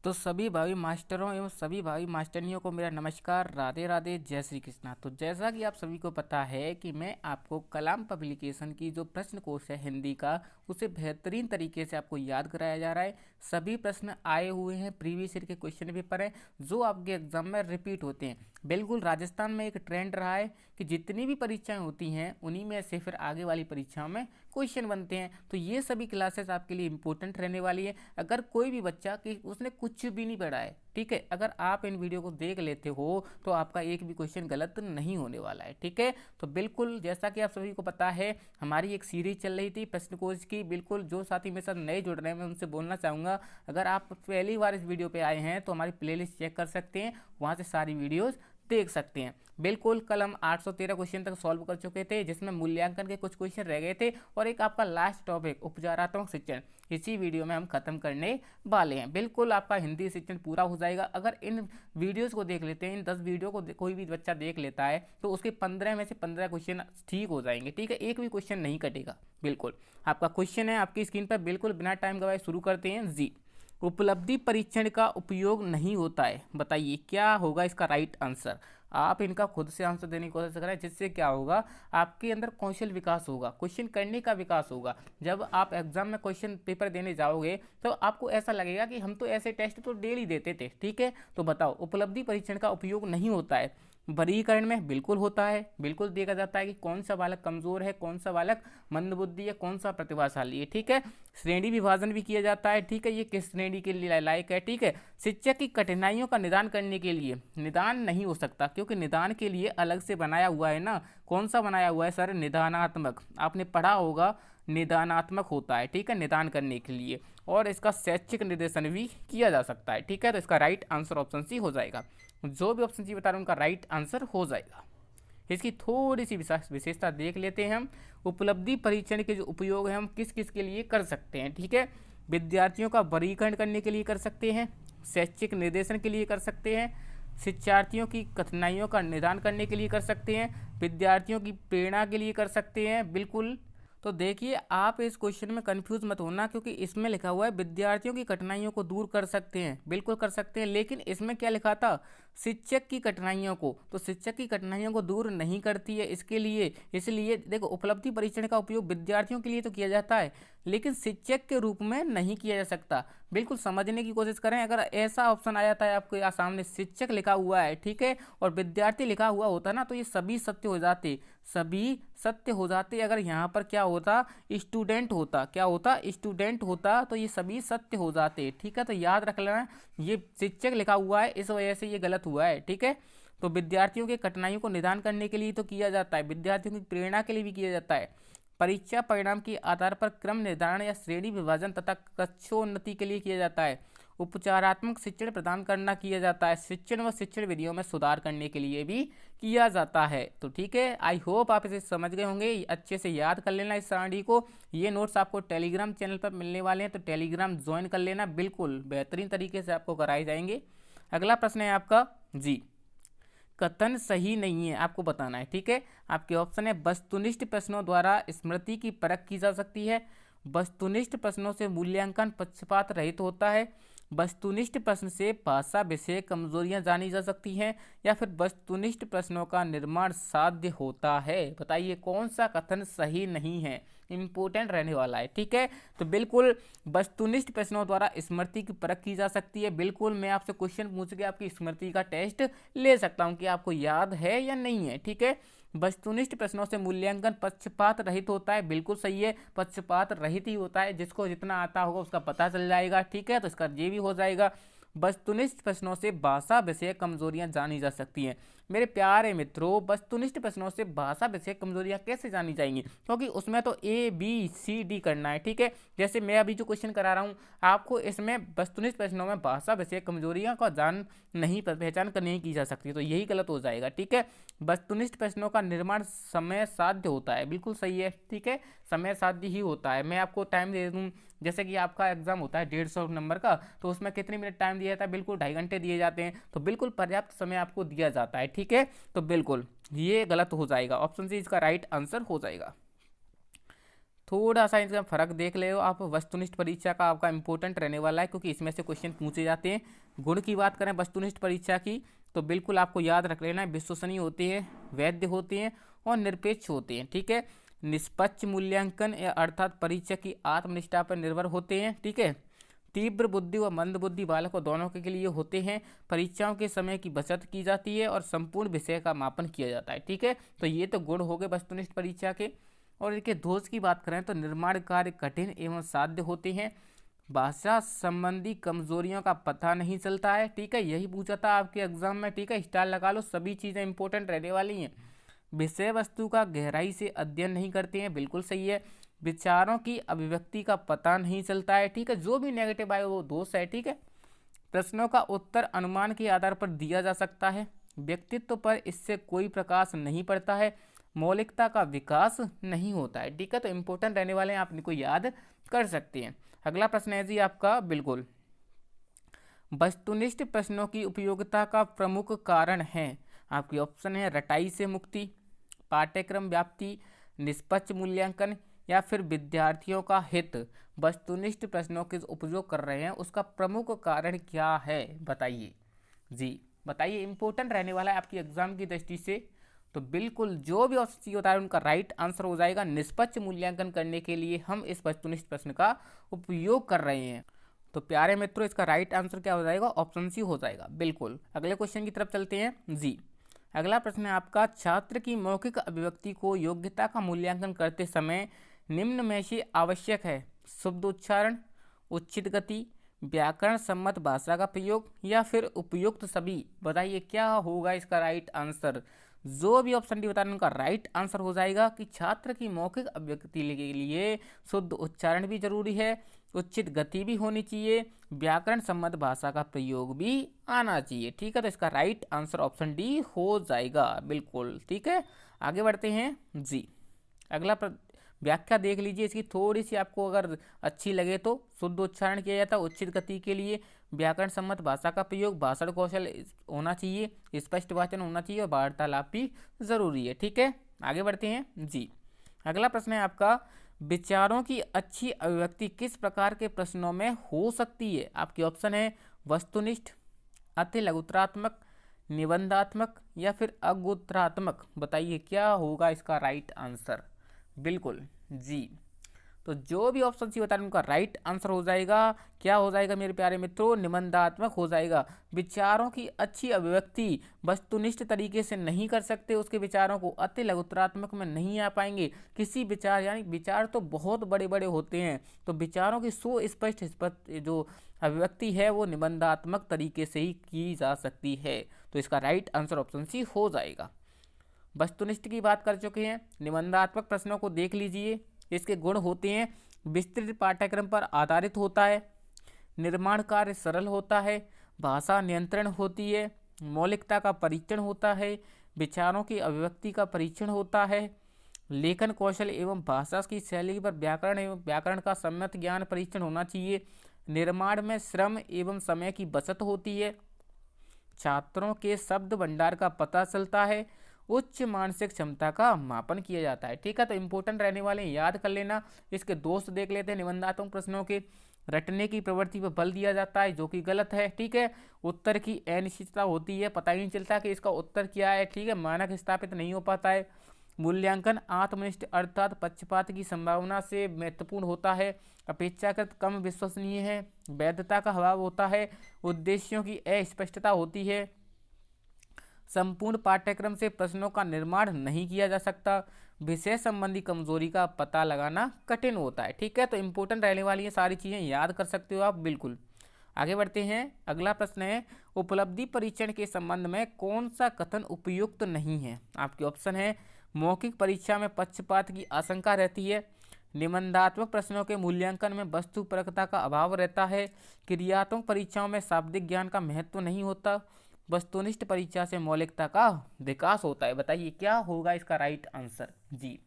तो सभी भावी मास्टरों एवं सभी भावी मास्टरनियों को मेरा नमस्कार, राधे राधे, जय श्री कृष्णा। तो जैसा कि आप सभी को पता है कि मैं आपको कलाम पब्लिकेशन की जो प्रश्न कोश है हिंदी का, उसे बेहतरीन तरीके से आपको याद कराया जा रहा है। सभी प्रश्न आए हुए हैं, प्रीवियस ईयर के क्वेश्चन पेपर हैं जो आपके एग्जाम में रिपीट होते हैं। बिल्कुल राजस्थान में एक ट्रेंड रहा है कि जितनी भी परीक्षाएं होती हैं उन्हीं में से फिर आगे वाली परीक्षाओं में क्वेश्चन बनते हैं। तो ये सभी क्लासेस आपके लिए इंपॉर्टेंट रहने वाली है। अगर कोई भी बच्चा कि उसने कुछ भी नहीं पढ़ा है, ठीक है, अगर आप इन वीडियो को देख लेते हो तो आपका एक भी क्वेश्चन गलत नहीं होने वाला है, ठीक है। तो बिल्कुल जैसा कि आप सभी को पता है, हमारी एक सीरीज चल रही थी प्रश्न कोश की। बिल्कुल जो साथी मेरे साथ नए जुड़ रहे हैं मैं उनसे बोलना चाहूँगा, अगर आप पहली बार इस वीडियो पे आए हैं तो हमारी प्लेलिस्ट चेक कर सकते हैं, वहाँ से सारी वीडियोज़ देख सकते हैं। बिल्कुल कल हम 813 क्वेश्चन तक सॉल्व कर चुके थे, जिसमें मूल्यांकन के कुछ क्वेश्चन रह गए थे और एक आपका लास्ट टॉपिक उपचारात्मक शिक्षण इसी वीडियो में हम खत्म करने वाले हैं। बिल्कुल आपका हिंदी शिक्षण पूरा हो जाएगा। अगर इन वीडियोस को देख लेते हैं, इन 10 वीडियो को कोई भी बच्चा देख लेता है तो उसके 15 में से 15 क्वेश्चन ठीक हो जाएंगे, ठीक है, एक भी क्वेश्चन नहीं कटेगा। बिल्कुल आपका क्वेश्चन है आपकी स्क्रीन पर, बिल्कुल बिना टाइम गवाए शुरू करते हैं जी। उपलब्धि परीक्षण का उपयोग नहीं होता है, बताइए क्या होगा इसका राइट आंसर। आप इनका खुद से आंसर देने की कोशिश करें, जिससे क्या होगा, आपके अंदर कौशल विकास होगा, क्वेश्चन करने का विकास होगा। जब आप एग्जाम में क्वेश्चन पेपर देने जाओगे तो आपको ऐसा लगेगा कि हम तो ऐसे टेस्ट तो डेली देते थे, ठीक है। तो बताओ, उपलब्धि परीक्षण का उपयोग नहीं होता है। वर्गीकरण में बिल्कुल होता है, बिल्कुल देखा जाता है कि कौन सा बालक कमजोर है, कौन सा बालक मंदबुद्धि है, कौन सा प्रतिभाशाली है, ठीक है। श्रेणी विभाजन भी किया जाता है, ठीक है, ये किस श्रेणी के लिए लायक है, ठीक है। शिक्षक की कठिनाइयों का निदान करने के लिए निदान नहीं हो सकता, क्योंकि निदान के लिए अलग से बनाया हुआ है ना। कौन सा बनाया हुआ है सर? निदानात्मक। आपने पढ़ा होगा, निदानात्मक होता है, ठीक है, निदान करने के लिए। और इसका शैक्षिक निर्देशन भी किया जा सकता है, ठीक है। तो इसका राइट आंसर ऑप्शन सी हो जाएगा। जो भी ऑप्शन सी बता रहे हैं उनका राइट आंसर हो जाएगा। इसकी थोड़ी सी विशेषता देख लेते हैं हम। उपलब्धि परीक्षण के जो उपयोग है हम किस किस के लिए कर सकते हैं, ठीक है। विद्यार्थियों का वर्गीकरण करने के लिए कर सकते हैं, शैक्षिक निर्देशन के लिए कर सकते हैं, शिक्षार्थियों की कठिनाइयों का निदान करने के लिए कर सकते हैं, विद्यार्थियों की प्रेरणा के लिए कर सकते हैं। बिल्कुल। तो देखिए आप इस क्वेश्चन में कंफ्यूज मत होना, क्योंकि इसमें लिखा हुआ है विद्यार्थियों की कठिनाइयों को दूर कर सकते हैं, बिल्कुल कर सकते हैं, लेकिन इसमें क्या लिखा था? शिक्षक की कठिनाइयों को। तो शिक्षक की कठिनाइयों को दूर नहीं करती है, इसके लिए इसलिए देखो, उपलब्धि परीक्षण का उपयोग विद्यार्थियों के लिए तो किया जाता है, लेकिन शिक्षक के रूप में नहीं किया जा सकता। बिल्कुल समझने की कोशिश करें। अगर ऐसा ऑप्शन आ जाता है आपके सामने, शिक्षक लिखा हुआ है, ठीक है, और विद्यार्थी लिखा हुआ होता ना, तो ये सभी सत्य हो जाते, सभी सत्य हो जाते। अगर यहाँ पर क्या होता? स्टूडेंट होता। क्या होता? स्टूडेंट होता, तो ये सभी सत्य हो जाते, ठीक है। तो याद रख लेना, ये शिक्षक लिखा हुआ है, इस वजह से ये गलत हुआ है, ठीक है। तो विद्यार्थियों के कठिनाइयों को निदान करने के लिए तो किया जाता है, विद्यार्थियों की प्रेरणा के लिए भी किया जाता है, परीक्षा परिणाम के आधार पर क्रम निर्धारण या श्रेणी विभाजन तथा कक्षोन्नति के लिए किया जाता है, उपचारात्मक शिक्षण प्रदान करना किया जाता है, शिक्षण व शिक्षण विधियों में सुधार करने के लिए भी किया जाता है। तो ठीक है, आई होप आप इसे समझ गए होंगे। अच्छे से याद कर लेना इस सारणी को। ये नोट्स आपको टेलीग्राम चैनल पर मिलने वाले हैं, तो टेलीग्राम ज्वाइन कर लेना, बिल्कुल बेहतरीन तरीके से आपको कराए जाएंगे। अगला प्रश्न है आपका जी, कथन सही नहीं है आपको बताना है, ठीक है। आपके ऑप्शन है, वस्तुनिष्ठ प्रश्नों द्वारा स्मृति की परख की जा सकती है, वस्तुनिष्ठ प्रश्नों से मूल्यांकन पक्षपात रहित होता है, वस्तुनिष्ठ प्रश्न से भाषा विषय कमजोरियां जानी जा सकती हैं, या फिर वस्तुनिष्ठ प्रश्नों का निर्माण साध्य होता है। बताइए कौन सा कथन सही नहीं है, इंपॉर्टेंट रहने वाला है, ठीक है। तो बिल्कुल वस्तुनिष्ठ प्रश्नों द्वारा स्मृति की परख की जा सकती है। बिल्कुल मैं आपसे क्वेश्चन पूछ के आपकी स्मृति का टेस्ट ले सकता हूं कि आपको याद है या नहीं है, ठीक है। वस्तुनिष्ठ प्रश्नों से मूल्यांकन पक्षपात रहित होता है, बिल्कुल सही है, पक्षपात रहित ही होता है, जिसको जितना आता होगा उसका पता चल जाएगा, ठीक है। तो इसका ये भी हो जाएगा। वस्तुनिष्ठ प्रश्नों से भाषा विषय कमजोरियां जानी जा सकती हैं। मेरे प्यारे मित्रों, वस्तुनिष्ठ प्रश्नों से भाषा विषय कमजोरियां कैसे जानी जाएंगी? क्योंकि उसमें तो ABCD करना है, ठीक है। जैसे मैं अभी जो क्वेश्चन करा रहा हूँ आपको, इसमें वस्तुनिष्ठ प्रश्नों में भाषा विषय कमजोरियां का पहचान नहीं की जा सकती, तो यही गलत हो जाएगा, ठीक है। वस्तुनिष्ठ प्रश्नों का निर्माण समय साध्य होता है, बिल्कुल सही है, ठीक है, समय साध्य ही होता है। मैं आपको टाइम दे दूँ, जैसे कि आपका एग्जाम होता है 150 नंबर का, तो उसमें कितने मिनट टाइम दिया जाता है? बिल्कुल 2.5 घंटे दिए जाते हैं, तो बिल्कुल पर्याप्त समय आपको दिया जाता है, ठीक है। तो बिल्कुल ये गलत हो जाएगा, ऑप्शन सी इसका राइट आंसर हो जाएगा। थोड़ा सा इसका फर्क देख ले हो आप। वस्तुनिष्ठ परीक्षा का आपका इंपॉर्टेंट रहने वाला है, क्योंकि इसमें से क्वेश्चन पूछे जाते हैं। गुण की बात करें वस्तुनिष्ठ परीक्षा की, तो बिल्कुल आपको याद रख लेना है, विश्वसनीय होते हैं, वैध होते हैं और निरपेक्ष होते हैं। ठीक है, निष्पक्ष मूल्यांकन अर्थात परीक्षा की आत्मनिष्ठा पर निर्भर होते हैं। ठीक है, तीव्र बुद्धि व मंद बुद्धि बालकों दोनों के लिए होते हैं। परीक्षाओं के समय की बचत की जाती है और संपूर्ण विषय का मापन किया जाता है। ठीक है, तो ये तो गुण हो गए वस्तुनिष्ठ परीक्षा के। और इनके दोष की बात करें तो निर्माण कार्य कठिन एवं साध्य होते हैं। भाषा संबंधी कमजोरियों का पता नहीं चलता है। ठीक है, यही पूछा था आपके एग्जाम में। ठीक है, स्टार लगा लो, सभी चीज़ें इंपॉर्टेंट रहने वाली हैं। विषय वस्तु का गहराई से अध्ययन नहीं करते हैं, बिल्कुल सही है। विचारों की अभिव्यक्ति का पता नहीं चलता है। ठीक है, जो भी नेगेटिव आए वो दोष है। ठीक है, प्रश्नों का उत्तर अनुमान के आधार पर दिया जा सकता है। व्यक्तित्व पर इससे कोई प्रकाश नहीं पड़ता है। मौलिकता का विकास नहीं होता है। ठीक है, तो इंपॉर्टेंट रहने वाले हैं, आप इनको याद कर सकते हैं। अगला प्रश्न है जी आपका, बिल्कुल वस्तुनिष्ठ प्रश्नों की उपयोगिता का प्रमुख कारण है। आपकी ऑप्शन है रटाई से मुक्ति, पाठ्यक्रम व्याप्ति, निष्पक्ष मूल्यांकन या फिर विद्यार्थियों का हित। वस्तुनिष्ठ प्रश्नों के उपयोग कर रहे हैं उसका प्रमुख कारण क्या है, बताइए जी, बताइए। इंपॉर्टेंट रहने वाला है आपकी एग्जाम की दृष्टि से। तो बिल्कुल जो भी ऑप्शन होता है उनका राइट आंसर हो जाएगा। निष्पक्ष मूल्यांकन करने के लिए हम इस वस्तुनिष्ठ प्रश्न का उपयोग कर रहे हैं। तो प्यारे मित्रों, इसका राइट आंसर क्या हो जाएगा, ऑप्शन सी हो जाएगा। बिल्कुल, अगले क्वेश्चन की तरफ चलते हैं जी। अगला प्रश्न है आपका, छात्र की मौखिक अभिव्यक्ति को योग्यता का मूल्यांकन करते समय निम्न में से आवश्यक है। शुद्ध उच्चारण, उचित गति, व्याकरण सम्मत भाषा का प्रयोग या फिर उपयुक्त सभी। बताइए क्या होगा इसका राइट आंसर। जो भी ऑप्शन डी बता रहे हैं उनका राइट आंसर हो जाएगा कि छात्र की मौखिक अभिव्यक्ति के लिए शुद्ध उच्चारण भी जरूरी है, उचित गति भी होनी चाहिए, व्याकरण सम्मत भाषा का प्रयोग भी आना चाहिए। ठीक है, तो इसका राइट आंसर ऑप्शन डी हो जाएगा। बिल्कुल ठीक है, आगे बढ़ते हैं जी। अगला व्याख्या देख लीजिए इसकी थोड़ी सी, आपको अगर अच्छी लगे तो। शुद्ध उच्चारण किया जाता है उचित गति के लिए, व्याकरण सम्मत भाषा का प्रयोग, भाषण कौशल होना चाहिए, स्पष्ट वाचन होना चाहिए और वार्तालाप भी जरूरी है। ठीक है, आगे बढ़ते हैं जी। अगला प्रश्न है आपका, विचारों की अच्छी अभिव्यक्ति किस प्रकार के प्रश्नों में हो सकती है। आपकी ऑप्शन है वस्तुनिष्ठ, अति लघुत्रात्मक, निबंधात्मक या फिर अगोत्रात्मक। बताइए क्या होगा इसका राइट आंसर। बिल्कुल जी, तो जो भी ऑप्शन सी बता रहे हैं उनका राइट आंसर हो जाएगा। क्या हो जाएगा मेरे प्यारे मित्रों, निबंधात्मक हो जाएगा। विचारों की अच्छी अभिव्यक्ति वस्तुनिष्ठ तरीके से नहीं कर सकते, उसके विचारों को अति लघुत्रात्मक में नहीं आ पाएंगे। किसी विचार, यानी विचार तो बहुत बड़े बड़े होते हैं, तो विचारों की सुस्पष्ट जो अभिव्यक्ति है वो निबंधात्मक तरीके से ही की जा सकती है। तो इसका राइट आंसर ऑप्शन सी हो जाएगा। वस्तुनिष्ठ की बात कर चुके हैं, निबंधात्मक प्रश्नों को देख लीजिए। इसके गुण होते हैं, विस्तृत पाठ्यक्रम पर आधारित होता है, निर्माण कार्य सरल होता है, भाषा नियंत्रण होती है, मौलिकता का परीक्षण होता है, विचारों की अभिव्यक्ति का परीक्षण होता है, लेखन कौशल एवं भाषा की शैली पर व्याकरण एवं व्याकरण का सम्यक ज्ञान परीक्षण होना चाहिए, निर्माण में श्रम एवं समय की बचत होती है, छात्रों के शब्द भंडार का पता चलता है, उच्च मानसिक क्षमता का मापन किया जाता है। ठीक है, तो इंपॉर्टेंट रहने वाले याद कर लेना। इसके दोस्त देख लेते हैं निबंधात्मक प्रश्नों के। रटने की प्रवृत्ति पर बल दिया जाता है, जो कि गलत है। ठीक है, उत्तर की अनिश्चितता होती है, पता ही नहीं चलता कि इसका उत्तर क्या है। ठीक है, मानक स्थापित नहीं हो पाता है। मूल्यांकन आत्मनिष्ठ अर्थात पक्षपात की संभावना से महत्वपूर्ण होता है, अपेक्षाकृत कम विश्वसनीय है, वैधता का अभाव होता है, उद्देश्यों की अस्पष्टता होती है, संपूर्ण पाठ्यक्रम से प्रश्नों का निर्माण नहीं किया जा सकता, विषय संबंधी कमजोरी का पता लगाना कठिन होता है। ठीक है, तो इंपॉर्टेंट रहने वाली ये सारी चीज़ें याद कर सकते हो आप। बिल्कुल, आगे बढ़ते हैं। अगला प्रश्न है, उपलब्धि परीक्षण के संबंध में कौन सा कथन उपयुक्त नहीं है। आपके ऑप्शन है, मौखिक परीक्षा में पक्षपात की आशंका रहती है, निबंधात्मक प्रश्नों के मूल्यांकन में वस्तुपरकता का अभाव रहता है, क्रियात्मक परीक्षाओं में शाब्दिक ज्ञान का महत्व नहीं होता, वस्तुनिष्ठ परीक्षा से मौलिकता का विकास होता है। बताइए क्या होगा इसका राइट आंसर जी।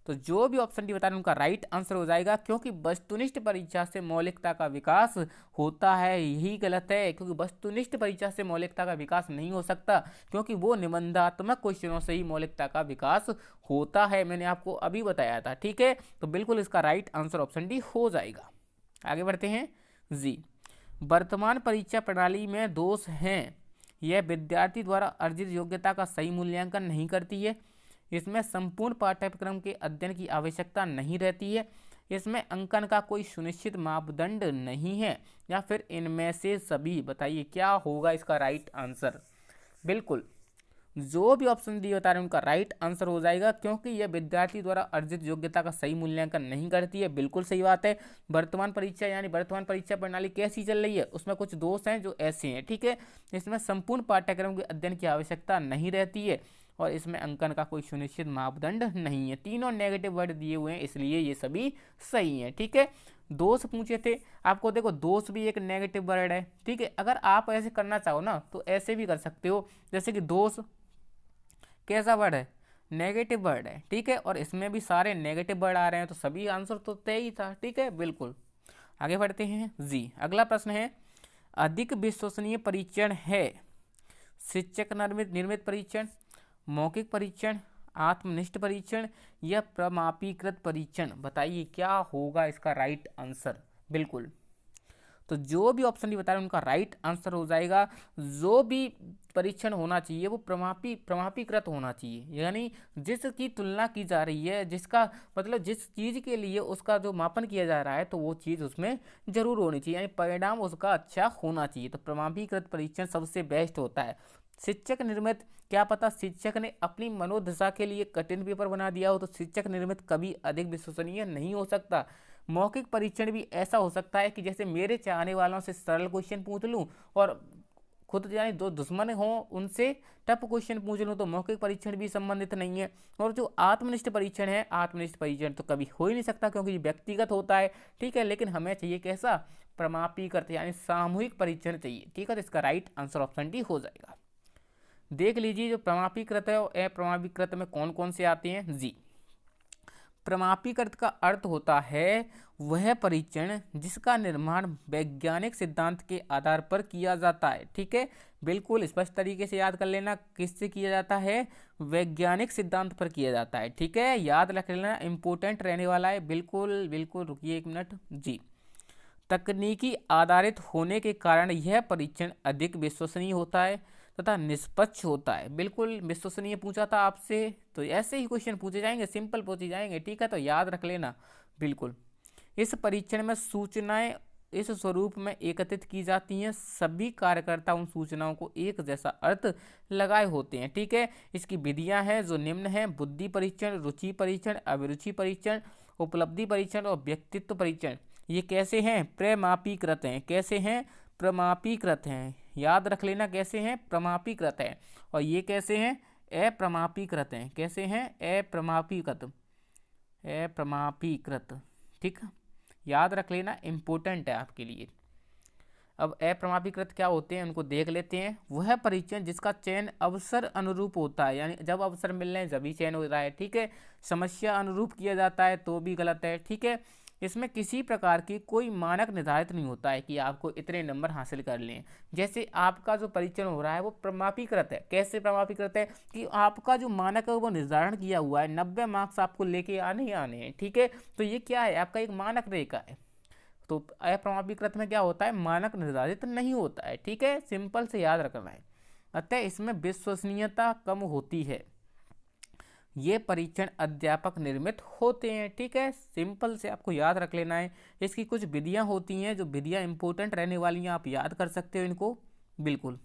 तो जो भी ऑप्शन डी बता रहे हैं उनका राइट आंसर हो जाएगा, क्योंकि वस्तुनिष्ठ परीक्षा से मौलिकता का विकास होता है, यही गलत है, क्योंकि वस्तुनिष्ठ परीक्षा से मौलिकता का विकास नहीं हो सकता, क्योंकि वो निबंधात्मक क्वेश्चनों से ही मौलिकता का विकास होता है, मैंने आपको अभी बताया था। ठीक है, तो बिल्कुल इसका राइट आंसर ऑप्शन डी हो जाएगा। आगे बढ़ते हैं जी। वर्तमान परीक्षा प्रणाली में दोष हैं, यह विद्यार्थी द्वारा अर्जित योग्यता का सही मूल्यांकन नहीं करती है, इसमें संपूर्ण पाठ्यक्रम के अध्ययन की आवश्यकता नहीं रहती है, इसमें अंकन का कोई सुनिश्चित मापदंड नहीं है, या फिर इनमें से सभी। बताइए क्या होगा इसका राइट आंसर। बिल्कुल जो भी ऑप्शन डी बता रहे हैं उनका राइट आंसर हो जाएगा, क्योंकि यह विद्यार्थी द्वारा अर्जित योग्यता का सही मूल्यांकन नहीं करती है। बिल्कुल सही बात है। वर्तमान परीक्षा यानी वर्तमान परीक्षा प्रणाली कैसी चल रही है, उसमें कुछ दोष हैं जो ऐसे हैं। ठीक है, इसमें संपूर्ण पाठ्यक्रम के अध्ययन की आवश्यकता नहीं रहती है, और इसमें अंकन का कोई सुनिश्चित मापदंड नहीं है। तीनों नेगेटिव वर्ड दिए हुए हैं, इसलिए ये सभी सही हैं। ठीक है, दोष पूछे थे आपको, देखो दोष भी एक नेगेटिव वर्ड है। ठीक है, अगर आप ऐसे करना चाहो ना तो ऐसे भी कर सकते हो, जैसे कि दोष कैसा वर्ड है, नेगेटिव वर्ड है। ठीक है, और इसमें भी सारे नेगेटिव वर्ड आ रहे हैं, तो सभी आंसर तो तय ही था। ठीक है, बिल्कुल। आगे बढ़ते हैं जी। अगला प्रश्न है, अधिक विश्वसनीय परीक्षण है शिक्षक निर्मित परीक्षण, मौखिक परीक्षण, आत्मनिष्ठ परीक्षण या प्रमापीकृत परीक्षण। बताइए क्या होगा इसका राइट आंसर। बिल्कुल, तो जो भी ऑप्शन डी बता रहे हैं उनका राइट आंसर हो जाएगा। जो भी परीक्षण होना चाहिए वो प्रमापीकृत होना चाहिए, यानी जिसकी तुलना की जा रही है, जिसका मतलब जिस चीज़ के लिए उसका जो मापन किया जा रहा है, तो वो चीज़ उसमें जरूर होनी चाहिए, यानी परिणाम उसका अच्छा होना चाहिए। तो प्रमापीकृत परीक्षण सबसे बेस्ट होता है। शिक्षक निर्मित, क्या पता शिक्षक ने अपनी मनोदशा के लिए कठिन पेपर बना दिया हो, तो शिक्षक निर्मित कभी अधिक विश्वसनीय नहीं हो सकता। मौखिक परीक्षण भी ऐसा हो सकता है कि जैसे मेरे चाहने वालों से सरल क्वेश्चन पूछ लूं और खुद यानी जो दुश्मन हो उनसे टफ क्वेश्चन पूछ लूं, तो मौखिक परीक्षण भी संबंधित नहीं है। और जो आत्मनिष्ठ परीक्षण है, आत्मनिष्ठ परीक्षण तो कभी हो ही नहीं सकता, क्योंकि ये व्यक्तिगत होता है। ठीक है, लेकिन हमें चाहिए कैसा, प्रमापीकृत यानी सामूहिक परीक्षण चाहिए। ठीक है, तो इसका राइट आंसर ऑप्शन डी हो जाएगा। देख लीजिए जो प्रमापीकृत है और अप्रमापीकृत में कौन कौन से आते हैं जी। प्रमापीकृत का अर्थ होता है वह परीक्षण जिसका निर्माण वैज्ञानिक सिद्धांत के आधार पर किया जाता है। ठीक है, बिल्कुल स्पष्ट तरीके से याद कर लेना, किससे किया जाता है, वैज्ञानिक सिद्धांत पर किया जाता है। ठीक है, याद रख लेना, इंपॉर्टेंट रहने वाला है। बिल्कुल बिल्कुल, रुकिए एक मिनट जी। तकनीकी आधारित होने के कारण यह परीक्षण अधिक विश्वसनीय होता है तथा निष्पक्ष होता है। बिल्कुल विश्वसनीय पूछा था आपसे, तो ऐसे ही क्वेश्चन पूछे जाएंगे, सिंपल पूछे जाएंगे। ठीक है, तो याद रख लेना। बिल्कुल, इस परीक्षण में सूचनाएं इस स्वरूप में एकत्रित की जाती हैं, सभी कार्यकर्ता उन सूचनाओं को एक जैसा अर्थ लगाए होते हैं। ठीक है, इसकी विधियां हैं जो निम्न हैं: बुद्धि परीक्षण, रुचि परीक्षण, अभिरुचि परीक्षण, उपलब्धि परीक्षण और व्यक्तित्व परीक्षण। ये कैसे हैं, प्रमापीकृत हैं। कैसे हैं, प्रमापीकृत हैं। याद रख लेना कैसे हैं, प्रमापीकृत हैं। और ये कैसे हैं, अप्रमापीकृत हैं। कैसे हैं, अप्रमापीकृत, अप्रमापीकृत। ठीक है, याद रख लेना, इंपॉर्टेंट है आपके लिए। अब अप्रमापीकृत क्या होते हैं उनको देख लेते हैं। वह परीक्षण जिसका चयन अवसर अनुरूप होता है, यानी जब अवसर मिल रहे हैं जब ही चयन हो रहा है। ठीक है, समस्या अनुरूप किया जाता है तो भी गलत है। ठीक है, इसमें किसी प्रकार की कोई मानक निर्धारित नहीं होता है कि आपको इतने नंबर हासिल कर लें। जैसे आपका जो परीक्षण हो रहा है वो प्रमापीकृत है। कैसे प्रमापीकृत है कि आपका जो मानक है वो निर्धारण किया हुआ है, 90 मार्क्स आपको लेके आने ही आने हैं। ठीक है, तो ये क्या है, आपका एक मानक रेखा है। तो अप्रमापीकृत में क्या होता है, मानक निर्धारित नहीं होता है। ठीक है, सिंपल से याद रखना है। अतः इसमें विश्वसनीयता कम होती है। ये परीक्षण अध्यापक निर्मित होते हैं। ठीक है, सिंपल से आपको याद रख लेना है। इसकी कुछ विधियां होती हैं, जो विधियां इंपॉर्टेंट रहने वाली हैं, आप याद कर सकते हो इनको। बिल्कुल,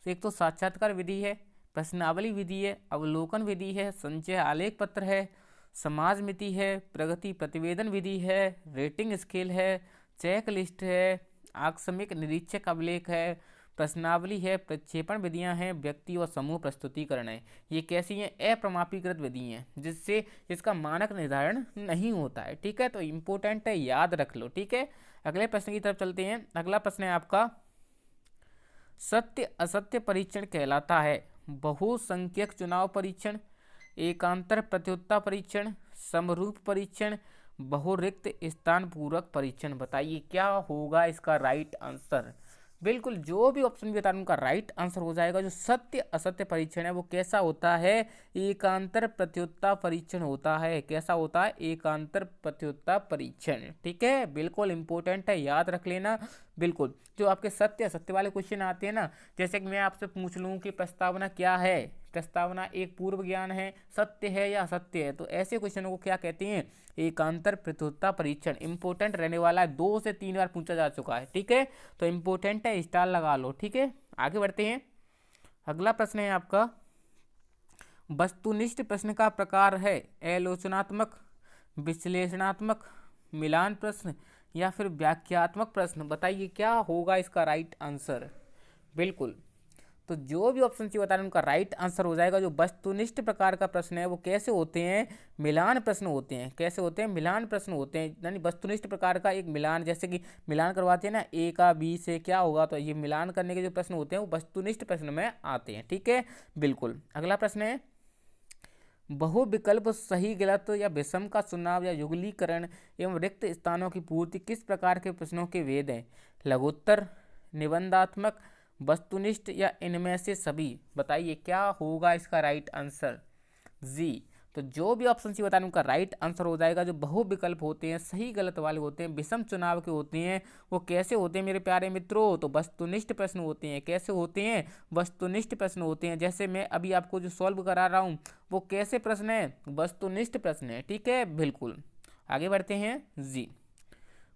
तो एक तो साक्षात्कार विधि है, प्रश्नावली विधि है, अवलोकन विधि है, संचय आलेख पत्र है, समाज मिति है, प्रगति प्रतिवेदन विधि है, रेटिंग स्केल है, चेक लिस्ट है, आकस्मिक निरीक्षक अभिलेख है, प्रश्नावली है, प्रक्षेपण विधियां हैं, व्यक्ति और समूह प्रस्तुतिकरण है। ये कैसी हैं, अप्रमापीकृत विधि हैं, जिससे इसका मानक निर्धारण नहीं होता है। ठीक है, तो इम्पोर्टेंट है, याद रख लो। ठीक है, अगले प्रश्न की तरफ चलते हैं। अगला प्रश्न है आपका, सत्य असत्य परीक्षण कहलाता है बहुसंख्यक चुनाव परीक्षण, एकांतर प्रत्युत्तर परीक्षण, समरूप परीक्षण, बहुरिक्त स्थान पूरक परीक्षण। बताइए क्या होगा इसका राइट आंसर। बिल्कुल जो भी ऑप्शन भी बता रहा हूं उनका राइट आंसर हो जाएगा। जो सत्य असत्य परीक्षण है वो कैसा होता है, एकांतर प्रत्युत्तर परीक्षण होता है। कैसा होता है, एकांतर प्रत्युत्तर परीक्षण। ठीक है, बिल्कुल इंपॉर्टेंट है, याद रख लेना। बिल्कुल जो आपके सत्य असत्य वाले क्वेश्चन आते हैं ना, जैसे कि मैं आपसे पूछ लूँ कि प्रस्तावना क्या है, प्रस्तावना एक पूर्व ज्ञान है, सत्य है या असत्य है, तो ऐसे क्वेश्चनों को क्या कहते हैं, एकांतर प्रत्युत्तर परीक्षण। इंपॉर्टेंट रहने वाला है, 2 से 3 बार पूछा जा चुका है। ठीक है, तो इंपॉर्टेंट है, स्टार लगा लो। ठीक है, आगे बढ़ते हैं। अगला प्रश्न है आपका, वस्तुनिष्ठ प्रश्न का प्रकार है आलोचनात्मक, विश्लेषणात्मक, मिलान प्रश्न या फिर व्याख्यात्मक प्रश्न। बताइए क्या होगा इसका राइट आंसर। बिल्कुल तो जो भी ऑप्शन चाहिए बता रहे हैं उनका राइट आंसर हो जाएगा। जो वस्तुनिष्ठ प्रकार का प्रश्न है वो कैसे होते हैं, मिलान प्रश्न होते हैं। कैसे होते हैं, मिलान प्रश्न होते हैं। यानी वस्तुनिष्ठ प्रकार का एक मिलान, जैसे कि मिलान करवाते हैं ना ए का बी से, क्या होगा, तो ये मिलान करने के जो प्रश्न होते हैं वो वस्तुनिष्ठ प्रश्न में आते हैं। ठीक है, बिल्कुल। अगला प्रश्न है, बहुविकल्प सही गलत या विषम का चुनाव या युगलीकरण एवं रिक्त स्थानों की पूर्ति किस प्रकार के प्रश्नों के वेद हैं, लघुत्तर, निबंधात्मक, वस्तुनिष्ठ या इनमें से सभी। बताइए क्या होगा इसका राइट आंसर। जी, तो जो भी ऑप्शन सी बता रहे हैं उनका राइट आंसर हो जाएगा। जो बहुविकल्प होते हैं, सही गलत वाले होते हैं, विषम चुनाव के होते हैं, वो कैसे होते हैं मेरे प्यारे मित्रों, तो वस्तुनिष्ठ प्रश्न होते हैं। कैसे होते हैं, वस्तुनिष्ठ प्रश्न होते हैं। जैसे मैं अभी आपको जो सॉल्व करा रहा हूँ वो कैसे प्रश्न है, वस्तुनिष्ठ प्रश्न है। ठीक है, बिल्कुल। आगे बढ़ते हैं। जी,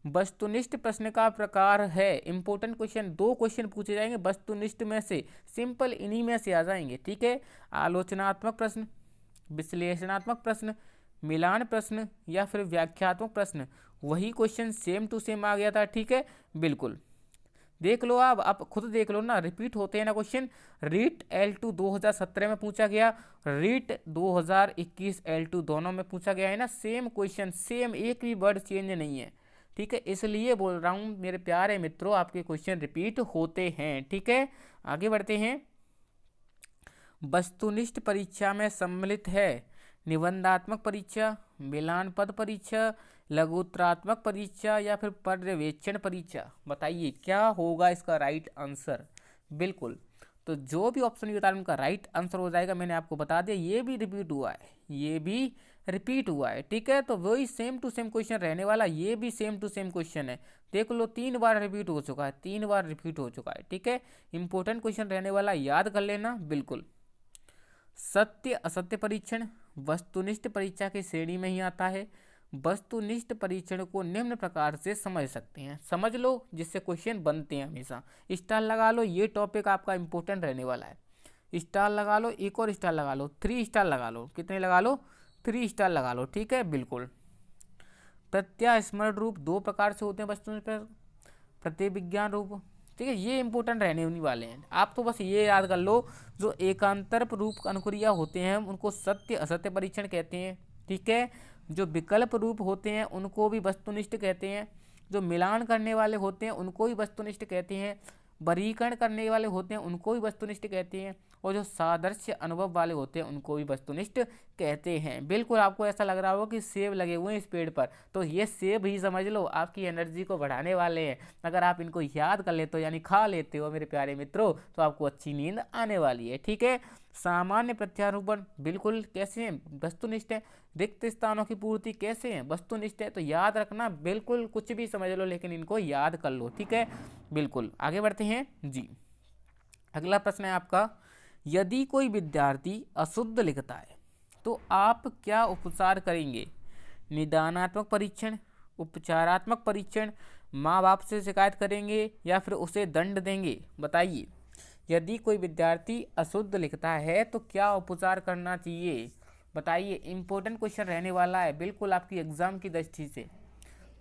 वस्तुनिष्ठ प्रश्न का प्रकार है, इंपॉर्टेंट क्वेश्चन, 2 क्वेश्चन पूछे जाएंगे वस्तुनिष्ठ में से, सिंपल इन्हीं में से आ जाएंगे। ठीक है, आलोचनात्मक प्रश्न, विश्लेषणात्मक प्रश्न, मिलान प्रश्न या फिर व्याख्यात्मक प्रश्न। वही क्वेश्चन सेम टू सेम आ गया था। ठीक है, बिल्कुल देख लो, आप खुद देख लो ना, रिपीट होते हैं ना क्वेश्चन। रीट L2 2017 में पूछा गया, रीट 2021 L2 दोनों में पूछा गया है ना, सेम क्वेश्चन, सेम, एक भी वर्ड चेंज नहीं है। ठीक है, इसलिए बोल रहा हूँ मेरे प्यारे मित्रों, आपके क्वेश्चन रिपीट होते हैं। ठीक है, आगे बढ़ते हैं। वस्तुनिष्ठ परीक्षा में सम्मिलित है निबंधात्मक परीक्षा, मिलान पद परीक्षा, लघुत्तरात्मक परीक्षा या फिर पर्यवेक्षण परीक्षा। बताइए क्या होगा इसका राइट आंसर। बिल्कुल तो जो भी ऑप्शन ये बता रहे हैं उनका राइट आंसर हो जाएगा। मैंने आपको बता दिया, ये भी रिपीट हुआ है, ये भी रिपीट हुआ है। ठीक है, तो वही सेम टू सेम क्वेश्चन रहने वाला, ये भी सेम टू सेम क्वेश्चन है। देख लो 3 बार रिपीट हो चुका है, 3 बार रिपीट हो चुका है। ठीक है, इंपॉर्टेंट क्वेश्चन रहने वाला, याद कर लेना। बिल्कुल, सत्य असत्य परीक्षण वस्तुनिष्ठ परीक्षा की श्रेणी में ही आता है। वस्तुनिष्ठ परीक्षण को निम्न प्रकार से समझ सकते हैं, समझ लो, जिससे क्वेश्चन बनते हैं हमेशा। स्टार लगा लो, ये टॉपिक आपका इंपॉर्टेंट रहने वाला है। स्टार लगा लो, एक और स्टार लगा लो, 3 स्टार लगा लो। कितने लगा लो, 3 स्टार लगा लो। ठीक है, बिल्कुल। प्रत्यास्मरण रूप 2 प्रकार से होते हैं वस्तुनिष्ठ, प्रतिविज्ञान रूप। ठीक है, ये इंपॉर्टेंट रहने उन्हीं वाले हैं। आप तो बस ये याद कर लो, जो एकांतर रूप अनुक्रिया होते हैं उनको सत्य असत्य परीक्षण कहते हैं। ठीक है, जो विकल्प रूप होते हैं उनको भी वस्तुनिष्ठ कहते हैं। जो मिलान करने वाले होते हैं उनको भी वस्तुनिष्ठ कहते हैं। वर्गीकरण करने वाले होते हैं उनको भी वस्तुनिष्ठ कहते हैं। और जो सादृश्य अनुभव वाले होते हैं उनको भी वस्तुनिष्ठ कहते हैं। बिल्कुल, आपको ऐसा लग रहा हो कि सेब लगे हुए हैं इस पेड़ पर, तो ये सेब ही समझ लो, आपकी एनर्जी को बढ़ाने वाले हैं। अगर आप इनको याद कर लेते हो, यानी खा लेते हो मेरे प्यारे मित्रों, तो आपको अच्छी नींद आने वाली है। ठीक है, सामान्य प्रत्यारोपण बिल्कुल कैसे हैं, वस्तुनिष्ठ है। रिक्त स्थानों की पूर्ति कैसे हैं, वस्तुनिष्ठ है। तो याद रखना, बिल्कुल कुछ भी समझ लो लेकिन इनको याद कर लो। ठीक है, बिल्कुल। आगे बढ़ते हैं। जी, अगला प्रश्न है आपका, यदि कोई विद्यार्थी अशुद्ध लिखता है तो आप क्या उपचार करेंगे, निदानात्मक परीक्षण, उपचारात्मक परीक्षण, माँ बाप से शिकायत करेंगे या फिर उसे दंड देंगे। बताइए, यदि कोई विद्यार्थी अशुद्ध लिखता है तो क्या उपचार करना चाहिए। बताइए, इंपॉर्टेंट क्वेश्चन रहने वाला है, बिल्कुल आपकी एग्जाम की दृष्टि से।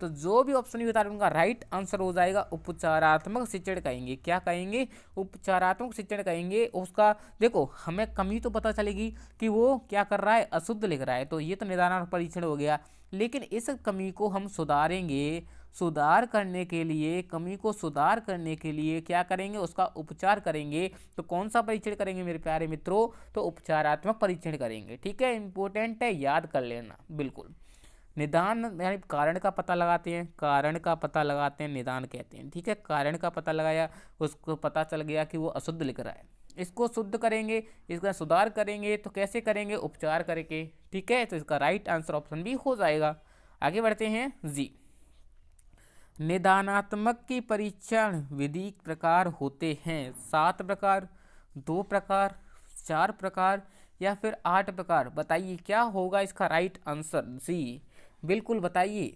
तो जो भी ऑप्शन बता रहे हैं उनका राइट आंसर हो जाएगा उपचारात्मक शिक्षण कहेंगे। क्या कहेंगे, उपचारात्मक शिक्षण कहेंगे। उसका देखो, हमें कमी तो पता चलेगी कि वो क्या कर रहा है, अशुद्ध लिख रहा है, तो ये तो निदानात्मक परीक्षण हो गया। लेकिन इस कमी को हम सुधारेंगे, सुधार करने के लिए, कमी को सुधार करने के लिए क्या करेंगे, उसका उपचार करेंगे। तो कौन सा परीक्षण करेंगे मेरे प्यारे मित्रों, तो उपचारात्मक परीक्षण करेंगे। ठीक है, इंपॉर्टेंट है, याद कर लेना। बिल्कुल, निदान यानी कारण का पता लगाते हैं, कारण का पता लगाते हैं निदान कहते हैं। ठीक है, कारण का पता लगाया, उसको पता चल गया कि वो अशुद्ध लिख रहा है, इसको शुद्ध करेंगे, इसका सुधार करेंगे, तो कैसे करेंगे, उपचार करके। ठीक है, तो इसका राइट आंसर ऑप्शन भी हो जाएगा। आगे बढ़ते हैं जी। निदानात्मक की परीक्षण विधि प्रकार होते हैं 7 प्रकार, 2 प्रकार, 4 प्रकार या फिर 8 प्रकार। बताइए क्या होगा इसका राइट आंसर जी, बिल्कुल बताइए।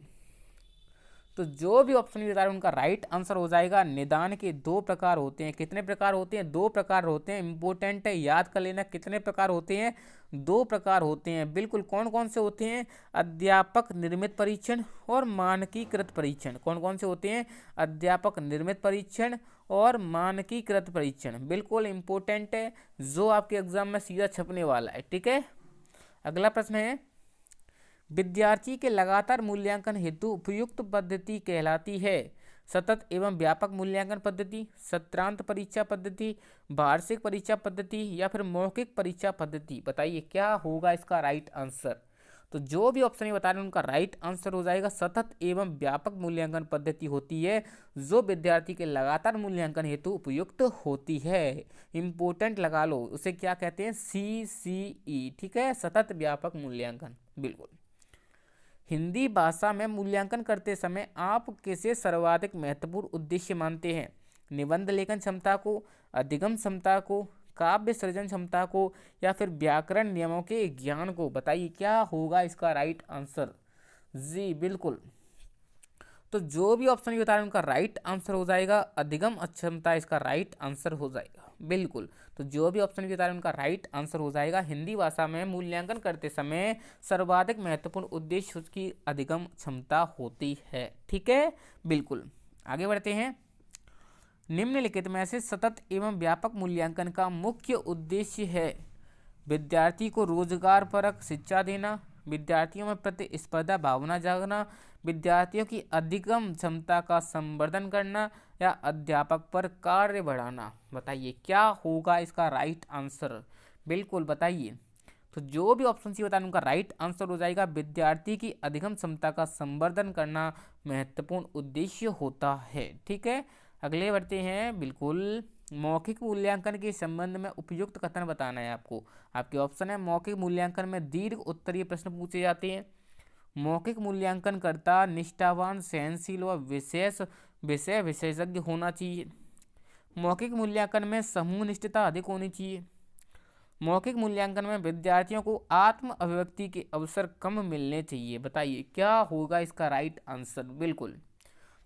तो जो भी ऑप्शन भी बता रहे हैं उनका राइट आंसर हो जाएगा। निदान के 2 प्रकार होते हैं। कितने प्रकार होते हैं? 2 प्रकार होते हैं। इंपॉर्टेंट है, याद कर लेना कितने प्रकार होते हैं, 2 प्रकार होते हैं। बिल्कुल, कौन कौन से होते हैं? अध्यापक निर्मित परीक्षण और मानकीकृत परीक्षण। कौन कौन से होते हैं? अध्यापक निर्मित परीक्षण और मानकीकृत परीक्षण। बिल्कुल इंपॉर्टेंट है, जो आपके एग्जाम में सीधा छपने वाला है। ठीक है, अगला प्रश्न है, विद्यार्थी के लगातार मूल्यांकन हेतु उपयुक्त पद्धति कहलाती है? सतत एवं व्यापक मूल्यांकन पद्धति, सत्रांत परीक्षा पद्धति, वार्षिक परीक्षा पद्धति या फिर मौखिक परीक्षा पद्धति। बताइए क्या होगा इसका राइट आंसर। तो जो भी ऑप्शन ये बता रहे हैं उनका राइट आंसर हो जाएगा सतत एवं व्यापक मूल्यांकन पद्धति होती है, जो विद्यार्थी के लगातार मूल्यांकन हेतु उपयुक्त होती है। इंपोर्टेंट लगा लो, उसे क्या कहते हैं? CCE। ठीक है, सतत व्यापक मूल्यांकन। बिल्कुल। हिंदी भाषा में मूल्यांकन करते समय आप किसे सर्वाधिक महत्वपूर्ण उद्देश्य मानते हैं? निबंध लेखन क्षमता को, अधिगम क्षमता को, काव्य सृजन क्षमता को या फिर व्याकरण नियमों के ज्ञान को। बताइए क्या होगा इसका राइट आंसर जी। बिल्कुल, तो जो भी ऑप्शन ये बता रहे हैं उनका राइट आंसर हो जाएगा अधिगम अक्षमता, इसका राइट आंसर हो जाएगा। बिल्कुल, तो जो भी ऑप्शन ये बता रहे हैं उनका राइट आंसर हो जाएगा हिंदी भाषा में मूल्यांकन करते समय सर्वाधिक महत्वपूर्ण उद्देश्य उसकी अधिगम क्षमता होती है। ठीक है, बिल्कुल। आगे बढ़ते हैं, निम्नलिखित में से सतत एवं व्यापक मूल्यांकन का मुख्य उद्देश्य है? विद्यार्थी को रोजगार परक शिक्षा देना, विद्यार्थियों में प्रतिस्पर्धा भावना जागना, विद्यार्थियों की अधिगम क्षमता का संवर्धन करना या अध्यापक पर कार्य बढ़ाना। बताइए क्या होगा इसका राइट आंसर। बिल्कुल बताइए। तो जो भी ऑप्शन सी बताएं उनका राइट आंसर हो जाएगा विद्यार्थी की अधिगम क्षमता का संवर्धन करना महत्वपूर्ण उद्देश्य होता है। ठीक है, अगले बढ़ते हैं। बिल्कुल, मौखिक मूल्यांकन के संबंध में उपयुक्त कथन बताना है आपको। आपके ऑप्शन है, मौखिक मूल्यांकन में दीर्घ उत्तरीय प्रश्न पूछे जाते हैं। मौखिक मूल्यांकन करता निष्ठावान, सहनशील व विशेष विषय विशेषज्ञ होना चाहिए। मौखिक मूल्यांकन में समूह निष्ठता अधिक होनी चाहिए। मौखिक मूल्यांकन में विद्यार्थियों को आत्म अभिव्यक्ति के अवसर कम मिलने चाहिए। बताइए क्या होगा इसका राइट आंसर। बिल्कुल,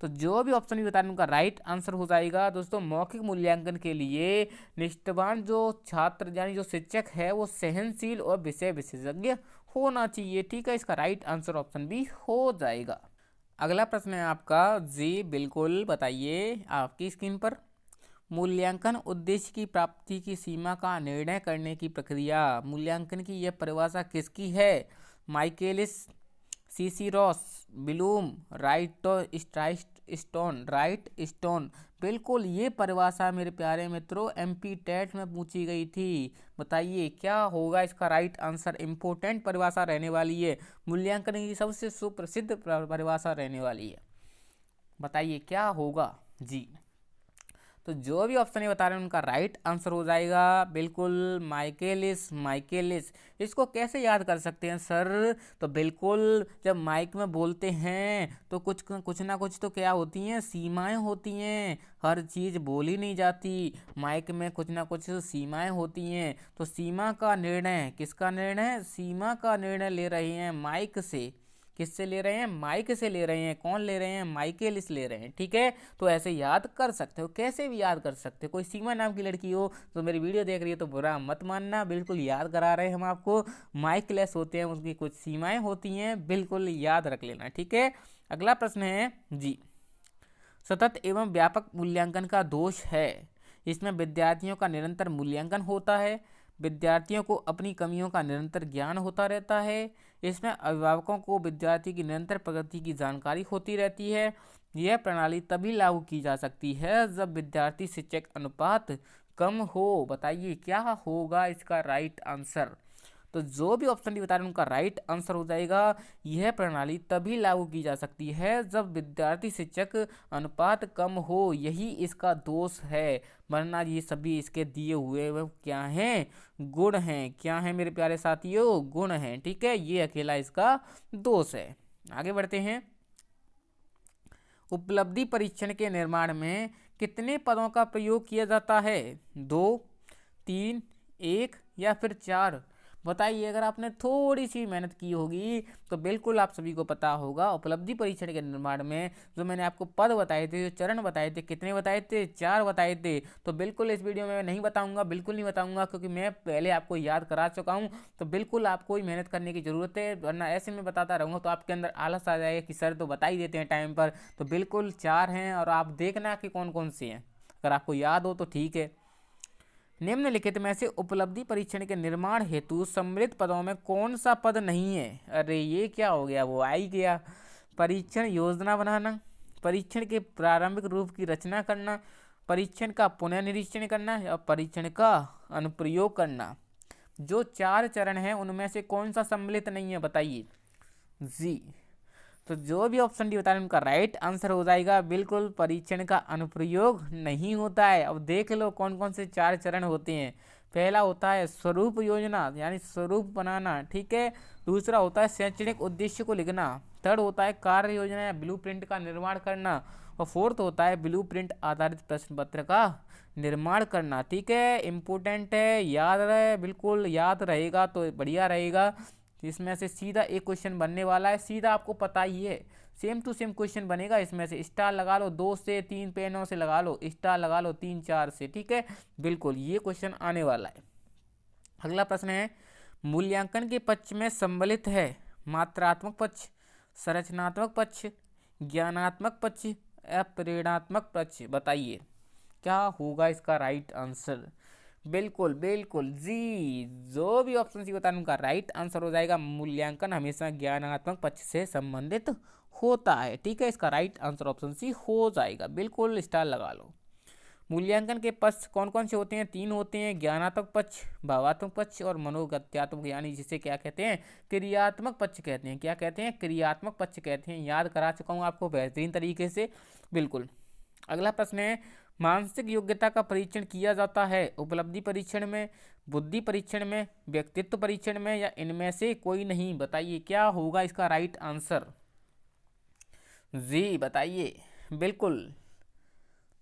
तो जो भी ऑप्शन भी बता रहे हैं उनका राइट आंसर हो जाएगा दोस्तों मौखिक मूल्यांकन के लिए निष्ठावान जो छात्र यानी जो शिक्षक है वो सहनशील और विषय विशेषज्ञ होना चाहिए। ठीक है, इसका राइट आंसर ऑप्शन भी हो जाएगा। अगला प्रश्न है आपका जी। बिल्कुल बताइए आपकी स्क्रीन पर, मूल्यांकन उद्देश्य की प्राप्ति की सीमा का निर्णय करने की प्रक्रिया। मूल्यांकन की यह परिभाषा किसकी है? माइकेलिस, सीसीरोस, ब्लूम, राइट स्टोन। बिल्कुल, ये परिभाषा मेरे प्यारे मित्रों MP टेट में पूछी गई थी। बताइए क्या होगा इसका राइट आंसर। इंपोर्टेंट परिभाषा रहने वाली है, मूल्यांकन की सबसे सुप्रसिद्ध परिभाषा रहने वाली है। बताइए क्या होगा जी। तो जो भी ऑप्शन ये बता रहे हैं उनका राइट आंसर हो जाएगा बिल्कुल माइकेलिस। इसको कैसे याद कर सकते हैं सर? तो बिल्कुल, जब माइक में बोलते हैं तो कुछ ना कुछ तो क्या होती हैं, सीमाएं होती हैं। हर चीज़ बोली नहीं जाती, माइक में कुछ ना कुछ सीमाएं होती हैं। तो सीमा का निर्णय किसका निर्णय? सीमा का निर्णय ले रहे हैं माइक से। किससे ले रहे हैं? माइक से ले रहे हैं। कौन ले रहे हैं? माइकेलिस ले रहे हैं। ठीक है, तो ऐसे याद कर सकते हो, कैसे भी याद कर सकते हो। कोई सीमा नाम की लड़की हो तो मेरी वीडियो देख रही है तो बुरा मत मानना, बिल्कुल याद करा रहे हैं हम आपको। माइकलेस होते हैं, उसकी कुछ सीमाएं होती हैं, बिल्कुल याद रख लेना। ठीक है, अगला प्रश्न है जी। सतत एवं व्यापक मूल्यांकन का दोष है? इसमें विद्यार्थियों का निरंतर मूल्यांकन होता है, विद्यार्थियों को अपनी कमियों का निरंतर ज्ञान होता रहता है, इसमें अभिभावकों को विद्यार्थी की निरंतर प्रगति की जानकारी होती रहती है। यह प्रणाली तभी लागू की जा सकती है जब विद्यार्थी शिक्षक अनुपात कम हो। बताइए क्या होगा इसका राइट आंसर। तो जो भी ऑप्शन डी बता रहे हैं उनका राइट आंसर हो जाएगा। यह प्रणाली तभी लागू की जा सकती है जब विद्यार्थी शिक्षक अनुपात कम हो, यही इसका दोष है। वरना ये सभी इसके दिए हुए वो क्या हैं, गुण हैं। क्या है मेरे प्यारे साथियों, गुण हैं। ठीक है, ये अकेला इसका दोष है। आगे बढ़ते हैं। उपलब्धि परीक्षण के निर्माण में कितने पदों का प्रयोग किया जाता है? 2, 3, 1 या फिर 4? बताइए। अगर आपने थोड़ी सी मेहनत की होगी तो बिल्कुल आप सभी को पता होगा। उपलब्धि परीक्षण के निर्माण में जो मैंने आपको पद बताए थे, जो चरण बताए थे, कितने बताए थे? 4 बताए थे। तो बिल्कुल इस वीडियो में मैं नहीं बताऊंगा, बिल्कुल नहीं बताऊंगा, क्योंकि मैं पहले आपको याद करा चुका हूँ। तो बिल्कुल आपको ही मेहनत करने की ज़रूरत है, वरना ऐसे में बताता रहूँगा तो आपके अंदर आलस आ जाएगा कि सर तो बता ही देते हैं टाइम पर। तो बिल्कुल 4 हैं और आप देखना कि कौन कौन से हैं। अगर आपको याद हो तो ठीक है। निम्नलिखित में से उपलब्धि परीक्षण के निर्माण हेतु सम्मिलित पदों में कौन सा पद नहीं है? अरे ये क्या हो गया, वो आ ही गया। परीक्षण योजना बनाना, परीक्षण के प्रारंभिक रूप की रचना करना, परीक्षण का पुनर्निरीक्षण करना या परीक्षण का अनुप्रयोग करना। जो 4 चरण हैं उनमें से कौन सा सम्मिलित नहीं है? बताइए जी। तो जो भी ऑप्शन डी बता रहे हैं उनका राइट आंसर हो जाएगा। बिल्कुल परीक्षण का अनुप्रयोग नहीं होता है। अब देख लो कौन कौन से 4 चरण होते हैं। पहला होता है स्वरूप योजना, यानी स्वरूप बनाना। ठीक है। दूसरा होता है शैक्षणिक उद्देश्य को लिखना। थर्ड होता है कार्य योजना या ब्लूप्रिंट का निर्माण करना। और फोर्थ होता है ब्लूप्रिंट आधारित प्रश्न पत्र का निर्माण करना। ठीक है, इंपॉर्टेंट है, याद रहे, बिल्कुल याद रहेगा तो बढ़िया रहेगा। इसमें से सीधा एक क्वेश्चन बनने वाला है, सीधा आपको पता ही है। सेम टू सेम क्वेश्चन बनेगा। इसमें से स्टार लगा लो, 2 से 3 पेनों से लगा लो, स्टार लगा लो 3 4 से। ठीक है, बिल्कुल ये क्वेश्चन आने वाला है। अगला प्रश्न है, मूल्यांकन के पक्ष में सम्मिलित है मात्रात्मक पक्ष, संरचनात्मक पक्ष, ज्ञानात्मक पक्ष या प्रेरणात्मक पक्ष? बताइए क्या होगा इसका राइट आंसर। बिल्कुल बिल्कुल जी, जो भी ऑप्शन सी होता है उनका राइट आंसर हो जाएगा। मूल्यांकन हमेशा ज्ञानात्मक पक्ष से संबंधित होता है। ठीक है, इसका राइट आंसर ऑप्शन सी हो जाएगा। बिल्कुल स्टार लगा लो। मूल्यांकन के पक्ष कौन कौन से होते हैं? 3 होते हैं, ज्ञानात्मक पक्ष, भावात्मक पक्ष और मनोगत्यात्मक, यानी जिसे क्या कहते हैं, क्रियात्मक पक्ष कहते हैं। क्या कहते हैं? क्रियात्मक पक्ष कहते हैं। याद करा चुका हूँ आपको बेहतरीन तरीके से। बिल्कुल। अगला प्रश्न है, मानसिक योग्यता का परीक्षण किया जाता है उपलब्धि परीक्षण में, बुद्धि परीक्षण में, व्यक्तित्व परीक्षण में या इनमें से कोई नहीं? बताइए क्या होगा इसका राइट आंसर। जी बताइए। बिल्कुल,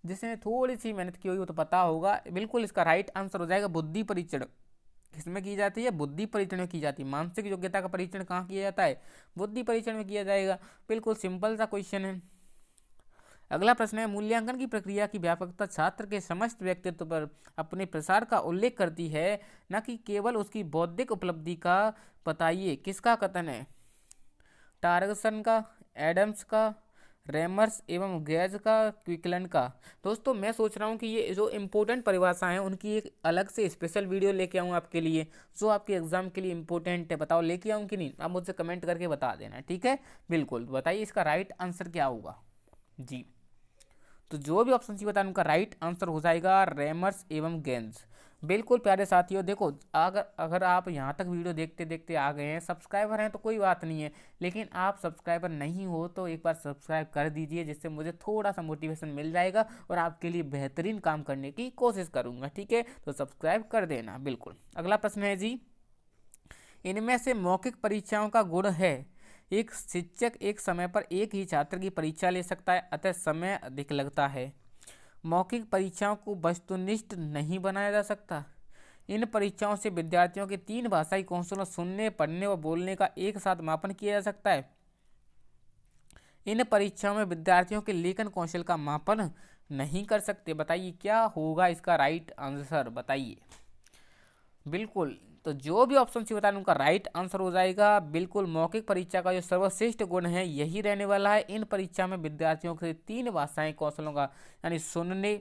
जिसने थोड़ी सी मेहनत की होगी वो तो पता होगा। बिल्कुल इसका राइट आंसर हो जाएगा बुद्धि परीक्षण। किसमें की जाती है? बुद्धि परीक्षण में की जाती है। मानसिक योग्यता का परीक्षण कहाँ किया जाता है? बुद्धि परीक्षण में किया जाएगा। बिल्कुल सिंपल सा क्वेश्चन है। अगला प्रश्न है, मूल्यांकन की प्रक्रिया की व्यापकता छात्र के समस्त व्यक्तित्व पर अपने प्रसार का उल्लेख करती है, न कि केवल उसकी बौद्धिक उपलब्धि का। बताइए किसका कथन है? टार्गसन का, एडम्स का, रेमर्स एवं गेज का, क्विकलन का? दोस्तों मैं सोच रहा हूँ कि ये जो इम्पोर्टेंट परिभाषा है उनकी एक अलग से स्पेशल वीडियो लेके आऊँ आपके लिए, जो आपके एग्जाम के लिए इम्पोर्टेंट है। बताओ लेके आऊँ कि नहीं? आप मुझसे कमेंट करके बता देना। ठीक है, बिल्कुल बताइए इसका राइट आंसर क्या होगा जी। तो जो भी ऑप्शन सी बताया उनका राइट आंसर हो जाएगा रेमर्स एवं गेंज। बिल्कुल प्यारे साथियों, देखो अगर अगर आप यहाँ तक वीडियो देखते देखते आ गए हैं, सब्सक्राइबर हैं तो कोई बात नहीं है, लेकिन आप सब्सक्राइबर नहीं हो तो एक बार सब्सक्राइब कर दीजिए, जिससे मुझे थोड़ा सा मोटिवेशन मिल जाएगा और आपके लिए बेहतरीन काम करने की कोशिश करूँगा। ठीक है, तो सब्सक्राइब कर देना। बिल्कुल। अगला प्रश्न है जी, इनमें से मौखिक परीक्षाओं का गुण है, एक शिक्षक एक समय पर एक ही छात्र की परीक्षा ले सकता है, अतः समय अधिक लगता है। मौखिक परीक्षाओं को वस्तुनिष्ठ नहीं बनाया जा सकता। इन परीक्षाओं से विद्यार्थियों के 3 भाषाई कौशलों सुनने, पढ़ने और बोलने का एक साथ मापन किया जा सकता है। इन परीक्षाओं में विद्यार्थियों के लेखन कौशल का मापन नहीं कर सकते। बताइए क्या होगा इसका राइट आंसर। बताइए। बिल्कुल, तो जो भी ऑप्शन सी बताया उनका राइट आंसर हो जाएगा। बिल्कुल, मौखिक परीक्षा का जो सर्वश्रेष्ठ गुण है यही रहने वाला है। इन परीक्षा में विद्यार्थियों के 3 भाषाई कौशलों का, यानी सुनने,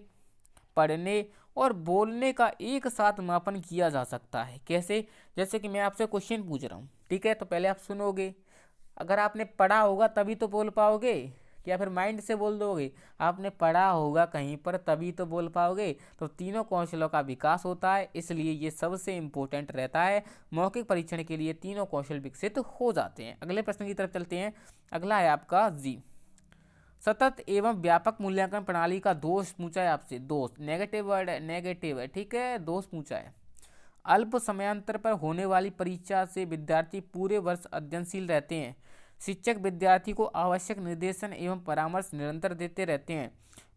पढ़ने और बोलने का एक साथ मापन किया जा सकता है। कैसे? जैसे कि मैं आपसे क्वेश्चन पूछ रहा हूँ, ठीक है, तो पहले आप सुनोगे, अगर आपने पढ़ा होगा तभी तो बोल पाओगे, क्या फिर माइंड से बोल दोगे? आपने पढ़ा होगा कहीं पर तभी तो बोल पाओगे। तो तीनों कौशलों का विकास होता है, इसलिए ये सबसे इम्पोर्टेंट रहता है। मौखिक परीक्षण के लिए तीनों कौशल विकसित हो जाते हैं। अगले प्रश्न की तरफ चलते हैं। अगला है आपका जी, सतत एवं व्यापक मूल्यांकन प्रणाली का दोष पूछा है आपसे। दोष नेगेटिव वर्ड है, नेगेटिव है, ठीक है, दोष पूछा है। अल्प समयांतर पर होने वाली परीक्षा से विद्यार्थी पूरे वर्ष अध्ययनशील रहते हैं। शिक्षक विद्यार्थी को आवश्यक निर्देशन एवं परामर्श निरंतर देते रहते हैं।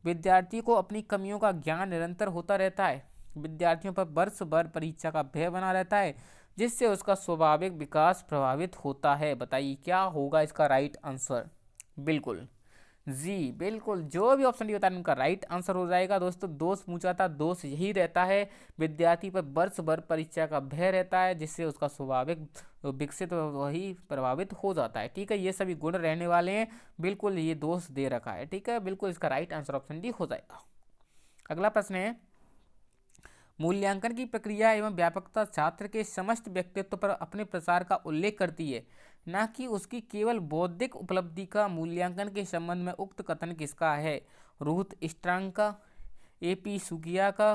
विद्यार्थी को अपनी कमियों का ज्ञान निरंतर होता रहता है। विद्यार्थियों पर वर्ष भर परीक्षा का भय बना रहता है, जिससे उसका स्वाभाविक विकास प्रभावित होता है। बताइए क्या होगा इसका राइट आंसर? बिल्कुल जी, बिल्कुल जो भी ऑप्शन डी होता है उनका राइट आंसर हो जाएगा। दोस्तों दोष पूछा था, दोष यही रहता है, विद्यार्थी पर वर्ष भर परीक्षा का भय रहता है, जिससे उसका स्वाभाविक विकसित वही प्रभावित हो जाता है। ठीक है, ये सभी गुण रहने वाले हैं, बिल्कुल ये दोष दे रखा है। ठीक है, बिल्कुल इसका राइट आंसर ऑप्शन डी हो जाएगा। अगला प्रश्न है, मूल्यांकन की प्रक्रिया एवं व्यापकता छात्र के समस्त व्यक्तित्व पर अपने प्रसार का उल्लेख करती है, न कि उसकी केवल बौद्धिक उपलब्धि का। मूल्यांकन के संबंध में उक्त कथन किसका है? रूथ स्ट्रांग का, एपी सुगिया का,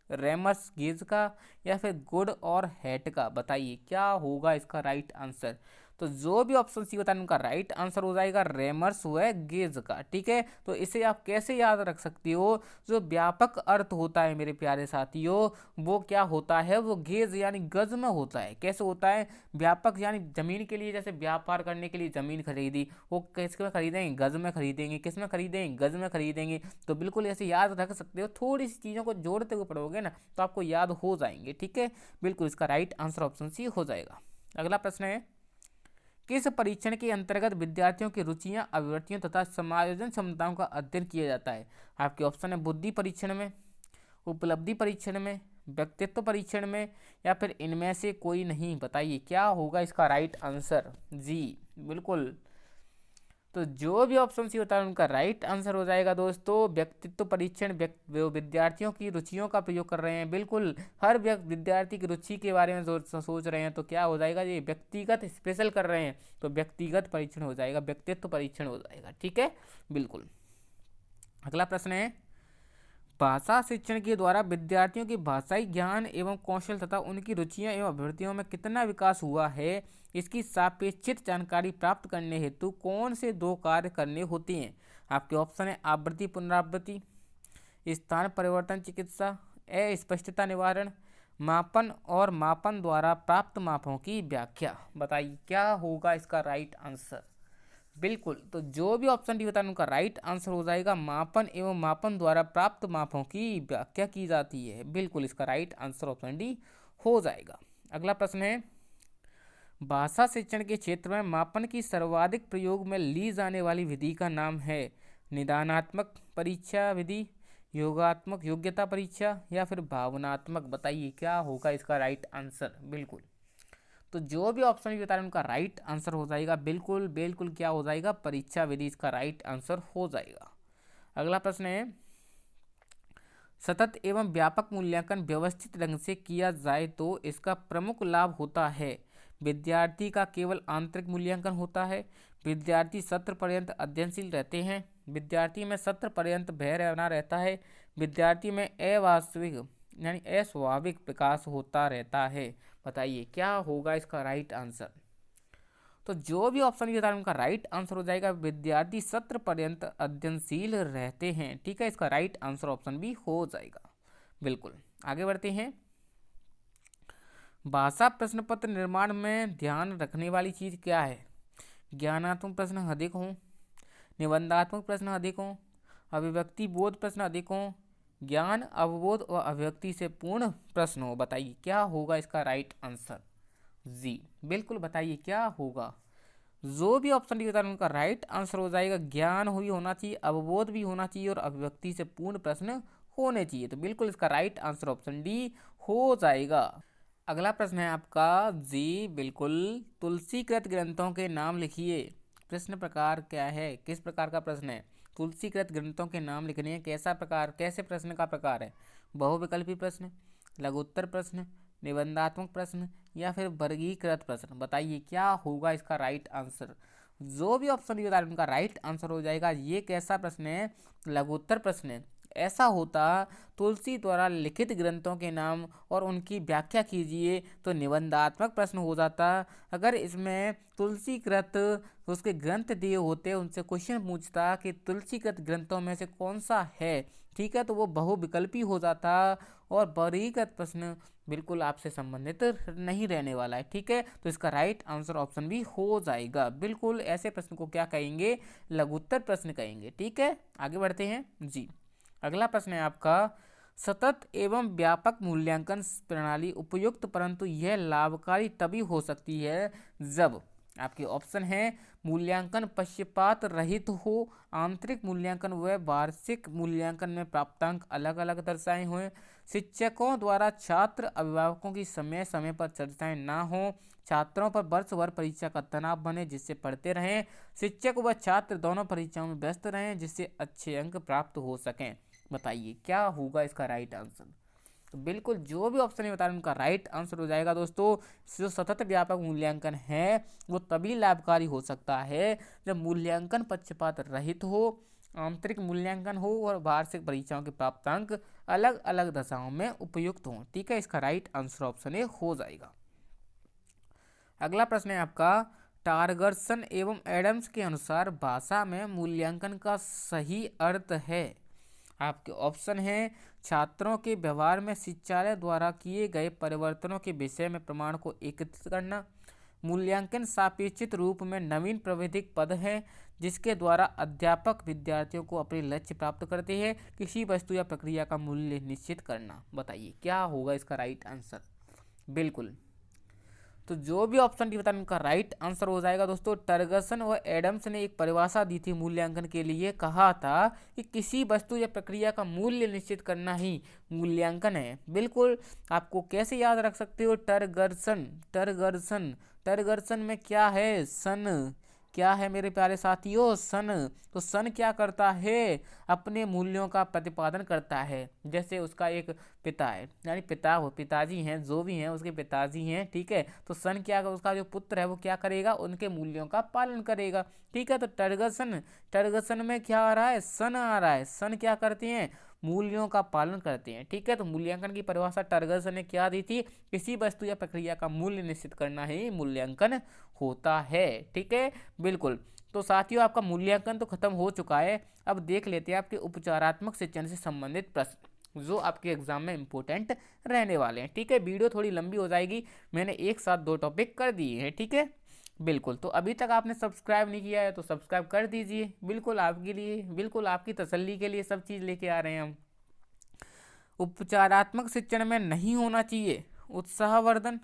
रेमर्स गेज का, या फिर गुड और हैट का? बताइए क्या होगा इसका राइट आंसर? तो जो भी ऑप्शन सी होता है उनका राइट आंसर हो जाएगा रेमर्स व गेज का। ठीक है, तो इसे आप कैसे याद रख सकते हो? जो व्यापक अर्थ होता है मेरे प्यारे साथियों, वो क्या होता है? वो गेज यानी गज में होता है। कैसे होता है? व्यापक यानी जमीन के लिए, जैसे व्यापार करने के लिए जमीन खरीदी, वो किस में खरीदेंगे? गज में खरीदेंगे। किस में खरीदेंगे? गज में खरीदेंगे। तो बिल्कुल ऐसे याद रख सकते हो, थोड़ी सी चीज़ों को जोड़ते हुए पढ़ोगे ना तो आपको याद हो जाएंगे। ठीक है, बिल्कुल इसका राइट आंसर ऑप्शन सी हो जाएगा। अगला प्रश्न है, किस परीक्षण के अंतर्गत विद्यार्थियों की रुचियां, अभिवृत्तियों तथा समायोजन क्षमताओं का अध्ययन किया जाता है? आपके ऑप्शन है बुद्धि परीक्षण में, उपलब्धि परीक्षण में, व्यक्तित्व परीक्षण में, या फिर इनमें से कोई नहीं? बताइए क्या होगा इसका राइट आंसर? जी बिल्कुल, तो जो भी ऑप्शन सी होता है उनका राइट आंसर हो जाएगा दोस्तों व्यक्तित्व परीक्षण। वो विद्यार्थियों की रुचियों का प्रयोग कर रहे हैं, बिल्कुल हर विद्यार्थी की रुचि के बारे में सोच रहे हैं, तो क्या हो जाएगा? ये व्यक्तिगत स्पेशल कर रहे हैं, तो व्यक्तिगत परीक्षण हो जाएगा, व्यक्तित्व परीक्षण हो जाएगा। ठीक है, बिल्कुल। अगला प्रश्न है, भाषा शिक्षण के द्वारा विद्यार्थियों के भाषाई ज्ञान एवं कौशल तथा उनकी रुचियां एवं अभिवृत्तियों में कितना विकास हुआ है, इसकी सापेक्षित जानकारी प्राप्त करने हेतु कौन से दो कार्य करने होते हैं? आपके ऑप्शन है आवृत्ति पुनरावृत्ति, स्थान परिवर्तन चिकित्सा, अस्पष्टता निवारण, मापन और मापन द्वारा प्राप्त मापों की व्याख्या। बताइए क्या होगा इसका राइट आंसर? बिल्कुल, तो जो भी ऑप्शन डी होता है उनका राइट आंसर हो जाएगा मापन एवं मापन द्वारा प्राप्त मापों की व्याख्या की जाती है। बिल्कुल इसका राइट आंसर ऑप्शन डी हो जाएगा। अगला प्रश्न है, भाषा शिक्षण के क्षेत्र में मापन की सर्वाधिक प्रयोग में ली जाने वाली विधि का नाम है? निदानात्मक परीक्षा विधि, योगात्मक योग्यता परीक्षा, या फिर भावनात्मक? बताइए क्या होगा इसका राइट आंसर? बिल्कुल, तो जो भी ऑप्शन भी बता रहे हैं उनका राइट आंसर हो जाएगा बिल्कुल बिल्कुल क्या हो जाएगा? परीक्षा विधि इसका राइट आंसर हो जाएगा। अगला प्रश्न है, सतत एवं व्यापक मूल्यांकन व्यवस्थित ढंग से किया जाए तो इसका प्रमुख लाभ होता है? विद्यार्थी का केवल आंतरिक मूल्यांकन होता है, विद्यार्थी सत्र पर्यंत अध्ययनशील रहते हैं, विद्यार्थी में सत्र पर्यंत भय बना रहता है, विद्यार्थी में अवास्तविक यानी अस्वाभाविक विकास होता रहता है? बताइए क्या होगा इसका राइट आंसर? तो जो भी ऑप्शन ये था उनका राइट आंसर हो जाएगा विद्यार्थी सत्र पर्यंत अध्ययनशील रहते हैं। ठीक है, इसका राइट आंसर ऑप्शन भी हो जाएगा। बिल्कुल, आगे बढ़ते हैं। भाषा प्रश्न पत्र निर्माण में ध्यान रखने वाली चीज क्या है? ज्ञानात्मक प्रश्न अधिक हों, निबंधात्मक प्रश्न अधिक हों, अभिव्यक्ति बोध प्रश्न अधिक हों, ज्ञान अवबोध और अभिव्यक्ति से पूर्ण प्रश्न हो? बताइए क्या होगा इसका राइट आंसर? जी बिल्कुल, बताइए क्या होगा? जो भी ऑप्शन दिया था उनका राइट आंसर हो जाएगा ज्ञान भी होना चाहिए, अवबोध भी होना चाहिए और अभिव्यक्ति से पूर्ण प्रश्न होने चाहिए। तो बिल्कुल इसका राइट आंसर ऑप्शन डी हो जाएगा। अगला प्रश्न है आपका जी बिल्कुल, तुलसीकृत ग्रंथों के नाम लिखिए। प्रश्न प्रकार क्या है? किस प्रकार का प्रश्न है? तुलसीकृत ग्रंथों के नाम लिखने हैं। कैसा प्रकार, कैसे प्रश्न का प्रकार है? बहुविकल्पी प्रश्न, लघुत्तर प्रश्न, निबंधात्मक प्रश्न, या फिर वर्गीकृत प्रश्न? बताइए क्या होगा इसका राइट आंसर? जो भी ऑप्शन दिया उनका राइट आंसर हो जाएगा। ये कैसा प्रश्न है? लघुत्तर प्रश्न है। ऐसा होता तुलसी द्वारा लिखित ग्रंथों के नाम और उनकी व्याख्या कीजिए, तो निबंधात्मक प्रश्न हो जाता। अगर इसमें तुलसीकृत उसके ग्रंथ दिए होते, उनसे क्वेश्चन पूछता कि तुलसीकृत ग्रंथों में से कौन सा है, ठीक है, तो वो बहुविकल्पी हो जाता और वर्गीकृत प्रश्न बिल्कुल आपसे संबंधित नहीं रहने वाला है। ठीक है, तो इसका राइट आंसर ऑप्शन भी हो जाएगा। बिल्कुल ऐसे प्रश्न को क्या कहेंगे? लघुत्तर प्रश्न कहेंगे। ठीक है, आगे बढ़ते हैं जी। अगला प्रश्न है आपका, सतत एवं व्यापक मूल्यांकन प्रणाली उपयुक्त परंतु यह लाभकारी तभी हो सकती है जब आपके ऑप्शन है मूल्यांकन पक्षपात रहित हो, आंतरिक मूल्यांकन व वार्षिक मूल्यांकन में प्राप्तांक अलग अलग दर्शाए हुए, शिक्षकों द्वारा छात्र अभिभावकों की समय समय पर चर्चाएं ना हो, छात्रों पर वर्ष भर परीक्षा का तनाव बने जिससे पढ़ते रहें, शिक्षक व छात्र दोनों परीक्षाओं में व्यस्त रहें जिससे अच्छे अंक प्राप्त हो सकें। बताइए क्या होगा इसका राइट आंसर? तो बिल्कुल जो भी ऑप्शन है बता रहे हैं उनका राइट आंसर हो जाएगा दोस्तों। जो सतत व्यापक मूल्यांकन है वो तभी लाभकारी हो सकता है जब मूल्यांकन पक्षपात रहित हो, आंतरिक मूल्यांकन हो और वार्षिक परीक्षाओं के प्राप्तांक अलग अलग दशाओं में उपयुक्त हों। ठीक है, इसका राइट आंसर ऑप्शन ए हो जाएगा। अगला प्रश्न है आपका, टारगर्सन एवं एडम्स के अनुसार भाषा में मूल्यांकन का सही अर्थ है। आपके ऑप्शन है छात्रों के व्यवहार में शिक्षालय द्वारा किए गए परिवर्तनों के विषय में प्रमाण को एकत्रित करना, मूल्यांकन सापेक्षित रूप में नवीन प्राविधिक पद है जिसके द्वारा अध्यापक विद्यार्थियों को अपने लक्ष्य प्राप्त करते हैं, किसी वस्तु या प्रक्रिया का मूल्य निश्चित करना। बताइए क्या होगा इसका राइट आंसर? बिल्कुल, तो जो भी ऑप्शन डी बता उनका राइट आंसर हो जाएगा दोस्तों। टर्गसन और एडम्स ने एक परिभाषा दी थी मूल्यांकन के लिए, कहा था कि किसी वस्तु या प्रक्रिया का मूल्य निश्चित करना ही मूल्यांकन है। बिल्कुल, आपको कैसे याद रख सकते हो? टर्गर्सन, टर्गर्सन, टर्गर्सन में क्या है? सन, क्या है मेरे प्यारे साथियों? सन। तो सन क्या करता है? अपने मूल्यों का प्रतिपादन करता है। जैसे उसका एक पिता है, यानी पिताजी हैं, जो भी हैं उसके पिताजी हैं, ठीक है, तो सन क्या, उसका जो पुत्र है वो क्या करेगा? उनके मूल्यों का पालन करेगा। ठीक है, तो टर्गसन, टर्गसन में क्या आ रहा है? सन आ रहा है। सन क्या करते हैं? मूल्यों का पालन करते हैं। ठीक है, तो मूल्यांकन की परिभाषा टर्गसन ने क्या दी थी? किसी वस्तु या प्रक्रिया का मूल्य निश्चित करना ही मूल्यांकन होता है। ठीक है, बिल्कुल। तो साथियों आपका मूल्यांकन तो खत्म हो चुका है। अब देख लेते हैं आपके उपचारात्मक शिक्षण से संबंधित प्रश्न जो आपके एग्जाम में इंपॉर्टेंट रहने वाले हैं। ठीक है, वीडियो थोड़ी लंबी हो जाएगी, मैंने एक साथ 2 टॉपिक कर दिए हैं। ठीक है, बिल्कुल। तो अभी तक आपने सब्सक्राइब नहीं किया है तो सब्सक्राइब कर दीजिए, बिल्कुल आपके लिए, बिल्कुल आपकी तसल्ली के लिए सब चीज़ लेके आ रहे हैं हम। उपचारात्मक शिक्षण में नहीं होना चाहिए उत्साहवर्धन,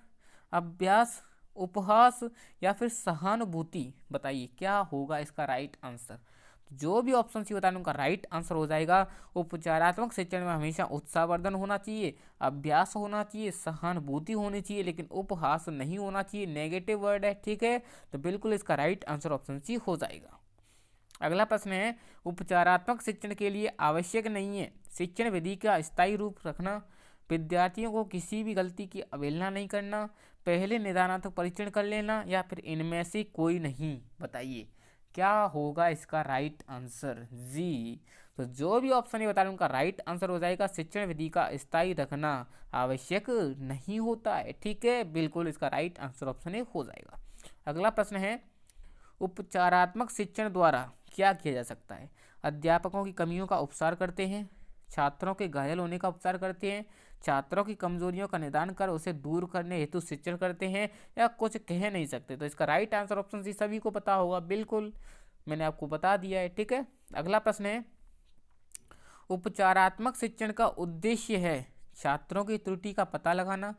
अभ्यास, उपहास या फिर सहानुभूति। बताइए क्या होगा इसका राइट आंसर? जो भी ऑप्शन सी बताने उनका राइट आंसर हो जाएगा। उपचारात्मक शिक्षण में हमेशा उत्साहवर्धन होना चाहिए, अभ्यास होना चाहिए, सहानुभूति होनी चाहिए, लेकिन उपहास नहीं होना चाहिए, नेगेटिव वर्ड है। ठीक है, तो बिल्कुल इसका राइट आंसर ऑप्शन सी हो जाएगा। अगला प्रश्न है, उपचारात्मक शिक्षण के लिए आवश्यक नहीं है शिक्षण विधि का स्थायी रूप रखना, विद्यार्थियों को किसी भी गलती की अवहेलना नहीं करना, पहले निदानात्मक परीक्षण कर लेना, या फिर इनमें से कोई नहीं। बताइए क्या होगा इसका राइट आंसर? जी, तो जो भी ऑप्शन ये बता रहे हैं उनका राइट आंसर हो जाएगा शिक्षण विधि का स्थायी रखना आवश्यक नहीं होता है। ठीक है, बिल्कुल इसका राइट आंसर ऑप्शन ए हो जाएगा। अगला प्रश्न है, उपचारात्मक शिक्षण द्वारा क्या किया जा सकता है? अध्यापकों की कमियों का उपचार करते हैं, छात्रों के घायल होने का उपचार करते हैं, छात्रों की कमजोरियों का निदान कर उसे दूर करने हेतु शिक्षण करते हैं, या कुछ कह नहीं सकते। तो इसका राइट आंसर ऑप्शन सी सभी को पता होगा, बिल्कुल मैंने आपको बता दिया है। ठीक है, अगला प्रश्न है, उपचारात्मक शिक्षण का उद्देश्य है छात्रों की त्रुटि का पता लगाना,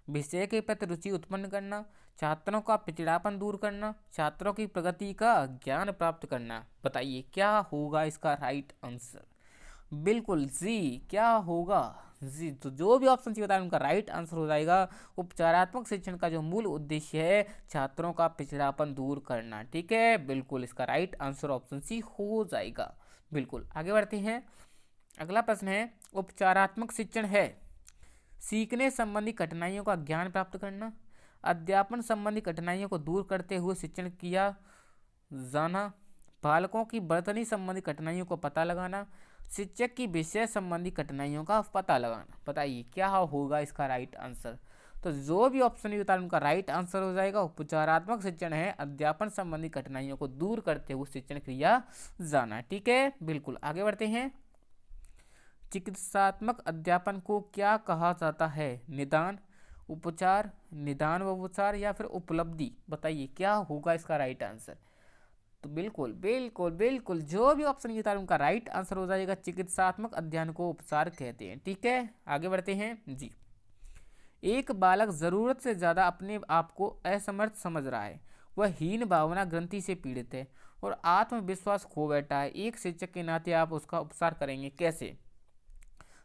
विषय के प्रति रुचि उत्पन्न करना, छात्रों का पिछड़ापन दूर करना, छात्रों की प्रगति का ज्ञान प्राप्त करना। बताइए क्या होगा इसका राइट आंसर? बिल्कुल जी, क्या होगा? जी, तो जो भी ऑप्शन सी बताए उनका राइट आंसर हो जाएगा उपचारात्मक शिक्षण का जो मूल उद्देश्य है छात्रों का पिछड़ापन दूर करना। ठीक है, बिल्कुल इसका राइट आंसर ऑप्शन सी हो जाएगा। बिल्कुल आगे बढ़ते हैं। अगला प्रश्न है, उपचारात्मक शिक्षण है सीखने संबंधी कठिनाइयों का ज्ञान प्राप्त करना, अध्यापन संबंधी कठिनाइयों को दूर करते हुए शिक्षण किया जाना, बालकों की वर्तनी संबंधी कठिनाइयों को पता लगाना, शिक्षक की विषय संबंधी कठिनाइयों का पता लगाना। बताइए क्या होगा इसका राइट आंसर। तो जो भी ऑप्शन ये बता रहा हूं, उनका राइट आंसर हो जाएगा उपचारात्मक शिक्षण है अध्यापन संबंधी कठिनाइयों को दूर करते हुए शिक्षण क्रिया जाना। ठीक है, बिल्कुल आगे बढ़ते हैं। चिकित्सात्मक अध्यापन को क्या कहा जाता है। निदान, उपचार, निदान व उपचार या फिर उपलब्धि। बताइए क्या होगा इसका राइट आंसर। तो बिल्कुल बिल्कुल बिल्कुल जो भी ऑप्शन ये था उनका राइट आंसर हो जाएगा चिकित्सात्मक अध्ययन को उपचार कहते हैं। ठीक है, आगे बढ़ते हैं जी। एक बालक जरूरत से ज्यादा अपने आप को असमर्थ समझ रहा है, वह हीन भावना ग्रंथि से पीड़ित है और आत्मविश्वास खो बैठा है। एक शिक्षक के नाते आप उसका उपचार करेंगे कैसे।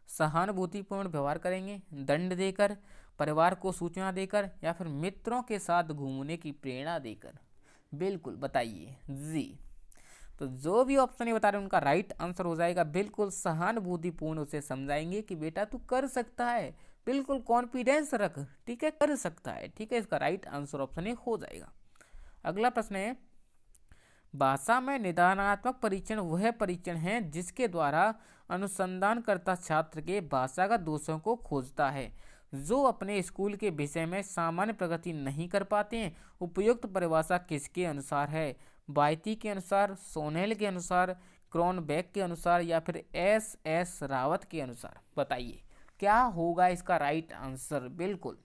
सहानुभूतिपूर्ण व्यवहार करेंगे, दंड देकर, परिवार को सूचना देकर या फिर मित्रों के साथ घूमने की प्रेरणा देकर। बिल्कुल बताइए जी। तो जो भी ऑप्शन ये बता रहे हैं उनका राइट आंसर हो जाएगा बिल्कुल सहानुभूतिपूर्ण उसे समझाएंगे कि बेटा तू कर सकता है, बिल्कुल कॉन्फिडेंस रख, ठीक है कर सकता है। ठीक है, इसका राइट आंसर ऑप्शन ए हो जाएगा। अगला प्रश्न है, भाषा में निदानात्मक परीक्षण वह परीक्षण है जिसके द्वारा अनुसंधानकर्ता छात्र के भाषागत दोषों को खोजता है जो अपने स्कूल के विषय में सामान्य प्रगति नहीं कर पाते हैं। उपयुक्त परिभाषा किसके अनुसार है। बायती के अनुसार, सोनेल के अनुसार, क्रॉनबेक के अनुसार या फिर एस रावत के अनुसार। बताइए क्या होगा इसका राइट आंसर। बिल्कुल,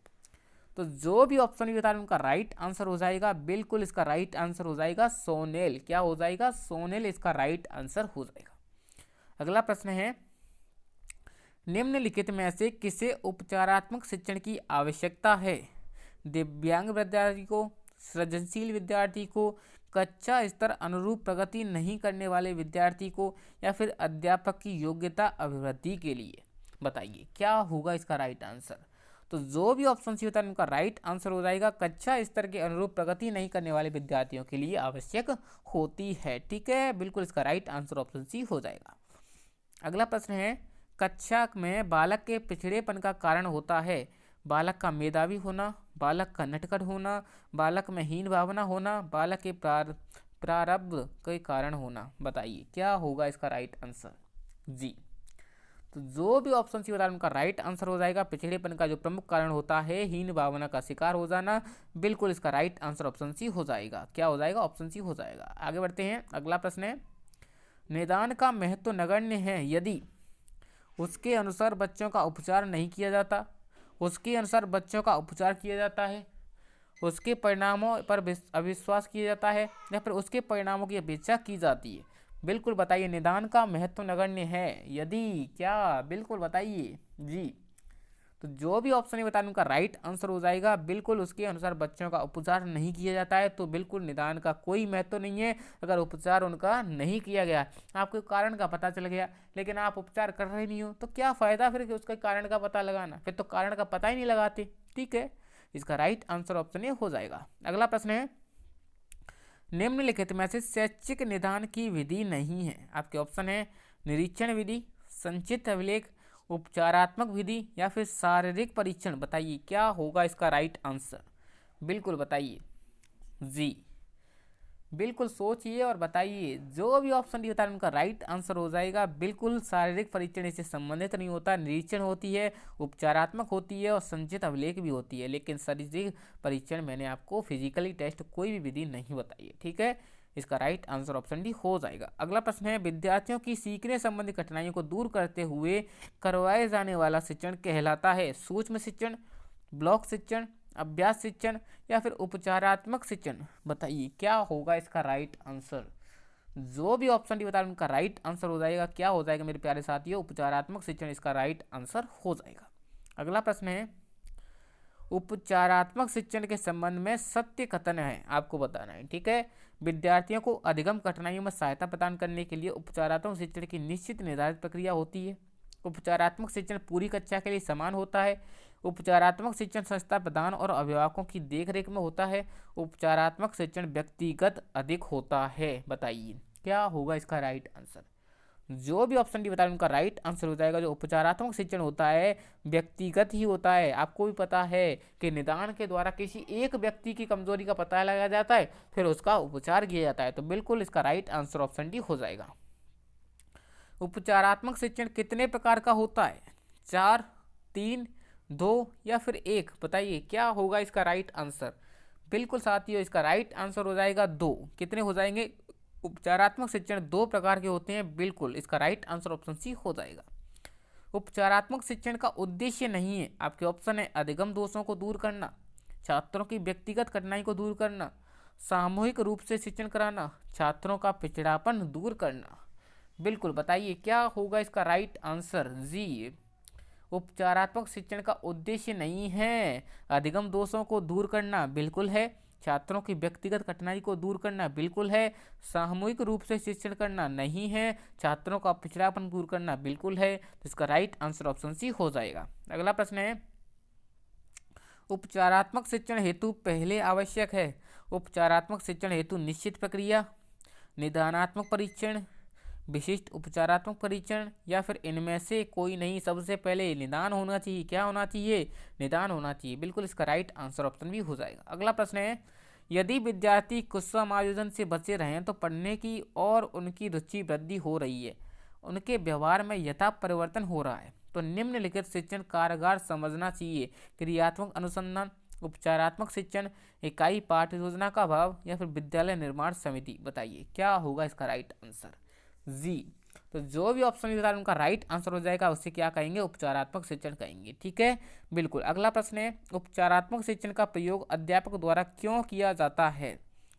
तो जो भी ऑप्शन बता रहे हैं उनका राइट आंसर हो जाएगा बिल्कुल इसका राइट आंसर हो जाएगा सोनेल। क्या हो जाएगा, सोनेल इसका राइट आंसर हो जाएगा। अगला प्रश्न है, निम्नलिखित में से किसे उपचारात्मक शिक्षण की आवश्यकता है। दिव्यांग विद्यार्थी को, सृजनशील विद्यार्थी को, कक्षा स्तर अनुरूप प्रगति नहीं करने वाले विद्यार्थी को या फिर अध्यापक की योग्यता अभिवृद्धि के लिए। बताइए क्या होगा इसका राइट आंसर। तो जो भी ऑप्शन सी होता है उनका राइट आंसर हो जाएगा कक्षा स्तर के अनुरूप प्रगति नहीं करने वाले विद्यार्थियों के लिए आवश्यक होती है। ठीक है, बिल्कुल इसका राइट आंसर ऑप्शन सी हो जाएगा। अगला प्रश्न है, कक्षा में बालक के पिछड़ेपन का कारण होता है बालक का मेधावी होना, बालक का नटखट होना, बालक में हीन भावना होना, बालक के प्रारब्ध के कारण होना। बताइए क्या होगा इसका राइट आंसर जी। तो जो भी ऑप्शन सी बता रहे हैं उनका राइट आंसर हो जाएगा पिछड़ेपन का जो प्रमुख कारण होता है हीन भावना का शिकार हो जाना। बिल्कुल इसका राइट आंसर ऑप्शन सी हो जाएगा। क्या हो जाएगा, ऑप्शन सी हो जाएगा। आगे बढ़ते हैं। अगला प्रश्न है, निदान का महत्व नगण्य है यदि उसके अनुसार बच्चों का उपचार नहीं किया जाता, उसके अनुसार बच्चों का उपचार किया जाता है, उसके परिणामों पर अविश्वास किया जाता है या फिर उसके परिणामों की अपेक्षा की जाती है। बिल्कुल बताइए निदान का महत्व नगण्य है यदि क्या। बिल्कुल बताइए जी। तो जो भी ऑप्शन बता रहे उनका राइट आंसर हो जाएगा बिल्कुल उसके अनुसार बच्चों का उपचार नहीं किया जाता है। तो बिल्कुल निदान का कोई महत्व नहीं है अगर उपचार उनका नहीं किया गया। आपको कारण का पता चल गया लेकिन आप उपचार कर रहे नहीं हो तो क्या फ़ायदा फिर उसका कारण का पता लगाना, फिर तो कारण का पता ही नहीं लगाते। ठीक है, इसका राइट आंसर ऑप्शन ए हो जाएगा। अगला प्रश्न है, निम्नलिखित में से शैक्षिक निदान की विधि नहीं है। आपके ऑप्शन है निरीक्षण विधि, संचित अभिलेख, उपचारात्मक विधि या फिर शारीरिक परीक्षण। बताइए क्या होगा इसका राइट आंसर। बिल्कुल बताइए जी। बिल्कुल सोचिए और बताइए। जो भी ऑप्शन दिया था उनका राइट आंसर हो जाएगा बिल्कुल शारीरिक परीक्षण इससे संबंधित नहीं होता। निरीक्षण होती है, उपचारात्मक होती है और संचित अभिलेख भी होती है, लेकिन शारीरिक परीक्षण मैंने आपको फिजिकली टेस्ट कोई भी विधि नहीं बताई है। ठीक है, इसका राइट आंसर ऑप्शन डी हो जाएगा। अगला प्रश्न है, विद्यार्थियों की सीखने संबंधी कठिनाइयों को दूर करते हुए करवाए जाने वाला शिक्षण कहलाता है सूक्ष्म शिक्षण, ब्लॉक शिक्षण, अभ्यास शिक्षण या फिर उपचारात्मक शिक्षण। बताइए क्या होगा इसका राइट आंसर। जो भी ऑप्शन डी बता रहे उनका राइट आंसर हो जाएगा। क्या हो जाएगा मेरे प्यारे साथियों, उपचारात्मक शिक्षण इसका राइट आंसर हो जाएगा। अगला प्रश्न है, उपचारात्मक शिक्षण के संबंध में सत्य कथन है आपको बताना है। ठीक है, विद्यार्थियों को अधिगम कठिनाइयों में सहायता प्रदान करने के लिए उपचारात्मक शिक्षण की निश्चित निर्धारित प्रक्रिया होती है। उपचारात्मक शिक्षण पूरी कक्षा के लिए समान होता है। उपचारात्मक शिक्षण संस्था प्रदान और अभिभावकों की देखरेख में होता है। उपचारात्मक शिक्षण व्यक्तिगत अधिक होता है। बताइए क्या होगा इसका राइट आंसर। जो भी ऑप्शन डी बता रहे हैं उनका राइट आंसर हो जाएगा। जो उपचारात्मक शिक्षण होता है व्यक्तिगत ही होता है। आपको भी पता है कि निदान के द्वारा किसी एक व्यक्ति की कमजोरी का पता लगाया जाता है, फिर उसका उपचार किया जाता है। तो बिल्कुल इसका राइट आंसर ऑप्शन डी हो जाएगा। उपचारात्मक शिक्षण कितने प्रकार का होता है? 4, 3, 2 या फिर 1? बताइए क्या होगा इसका राइट आंसर। बिल्कुल साथियों, इसका राइट आंसर हो जाएगा 2। कितने हो जाएंगे? उपचारात्मक शिक्षण 2 प्रकार के होते हैं। बिल्कुल इसका राइट आंसर ऑप्शन सी हो जाएगा। उपचारात्मक शिक्षण का उद्देश्य नहीं है, आपके ऑप्शन है अधिगम दोषों को दूर करना, छात्रों की व्यक्तिगत कठिनाई को दूर करना, सामूहिक रूप से शिक्षण कराना, छात्रों का पिछड़ापन दूर करना। बिल्कुल बताइए क्या होगा इसका राइट आंसर। जी, उपचारात्मक शिक्षण का उद्देश्य नहीं है अधिगम दोषों को दूर करना, बिल्कुल है। छात्रों की व्यक्तिगत कठिनाई को दूर करना, बिल्कुल है। सामूहिक रूप से शिक्षण करना, नहीं है। छात्रों का पिछड़ापन दूर करना, बिल्कुल है। तो इसका राइट आंसर ऑप्शन सी हो जाएगा। अगला प्रश्न है, उपचारात्मक शिक्षण हेतु पहले आवश्यक है उपचारात्मक शिक्षण हेतु निश्चित प्रक्रिया, निदानात्मक परीक्षण, विशिष्ट उपचारात्मक परीक्षण, या फिर इनमें से कोई नहीं। सबसे पहले निदान होना चाहिए। क्या होना चाहिए? निदान होना चाहिए। बिल्कुल इसका राइट आंसर ऑप्शन भी हो जाएगा। अगला प्रश्न है, यदि विद्यार्थी कुछ समायोजन से बचे रहें तो पढ़ने की और उनकी रुचि वृद्धि हो रही है, उनके व्यवहार में यथा परिवर्तन हो रहा है, तो निम्नलिखित शिक्षण कारगर समझना चाहिए। क्रियात्मक अनुसंधान, उपचारात्मक शिक्षण, इकाई पाठ्य योजना का अभाव, या फिर विद्यालय निर्माण समिति। बताइए क्या होगा इसका राइट आंसर। जी, तो जो भी ऑप्शन बता उनका राइट आंसर हो जाएगा, उससे क्या कहेंगे? उपचारात्मक शिक्षण कहेंगे। ठीक है, बिल्कुल। अगला प्रश्न है, उपचारात्मक शिक्षण का प्रयोग अध्यापक द्वारा क्यों किया जाता है?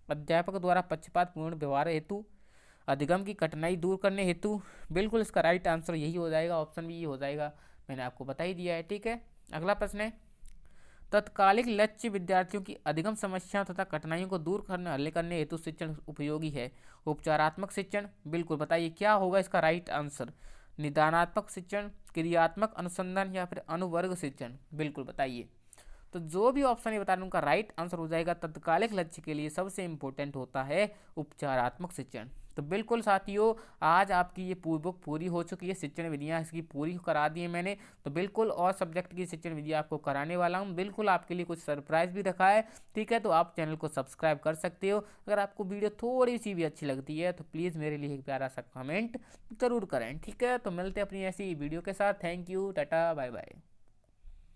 अध्यापक द्वारा पक्षपातपूर्ण व्यवहार हेतु, अधिगम की कठिनाई दूर करने हेतु। बिल्कुल इसका राइट आंसर यही हो जाएगा, ऑप्शन भी हो जाएगा। मैंने आपको बता ही दिया है। ठीक है, अगला प्रश्न है, तत्कालिक लक्ष्य विद्यार्थियों की अधिगम समस्याओं तथा कठिनाइयों को दूर करने हल करने हेतु शिक्षण उपयोगी है। उपचारात्मक शिक्षण, बिल्कुल बताइए क्या होगा इसका राइट आंसर। निदानात्मक शिक्षण, क्रियात्मक अनुसंधान, या फिर अनुवर्ग शिक्षण। बिल्कुल बताइए। तो जो भी ऑप्शन ये बता रहे हैं उनका राइट आंसर हो जाएगा, तत्कालिक लक्ष्य के लिए सबसे इंपॉर्टेंट होता है उपचारात्मक शिक्षण। तो बिल्कुल साथियों, आज आपकी ये बुक पूरी हो चुकी है। शिक्षण विधियाँ इसकी पूरी करा दी है मैंने। तो बिल्कुल और सब्जेक्ट की शिक्षण विधियाँ आपको कराने वाला हूँ। बिल्कुल आपके लिए कुछ सरप्राइज भी रखा है। ठीक है, तो आप चैनल को सब्सक्राइब कर सकते हो। अगर आपको वीडियो थोड़ी सी भी अच्छी लगती है तो प्लीज़ मेरे लिए एक प्यारा सा कमेंट ज़रूर करें। ठीक है, तो मिलते हैं अपनी ऐसी वीडियो के साथ। Thank you, tata, bye bye.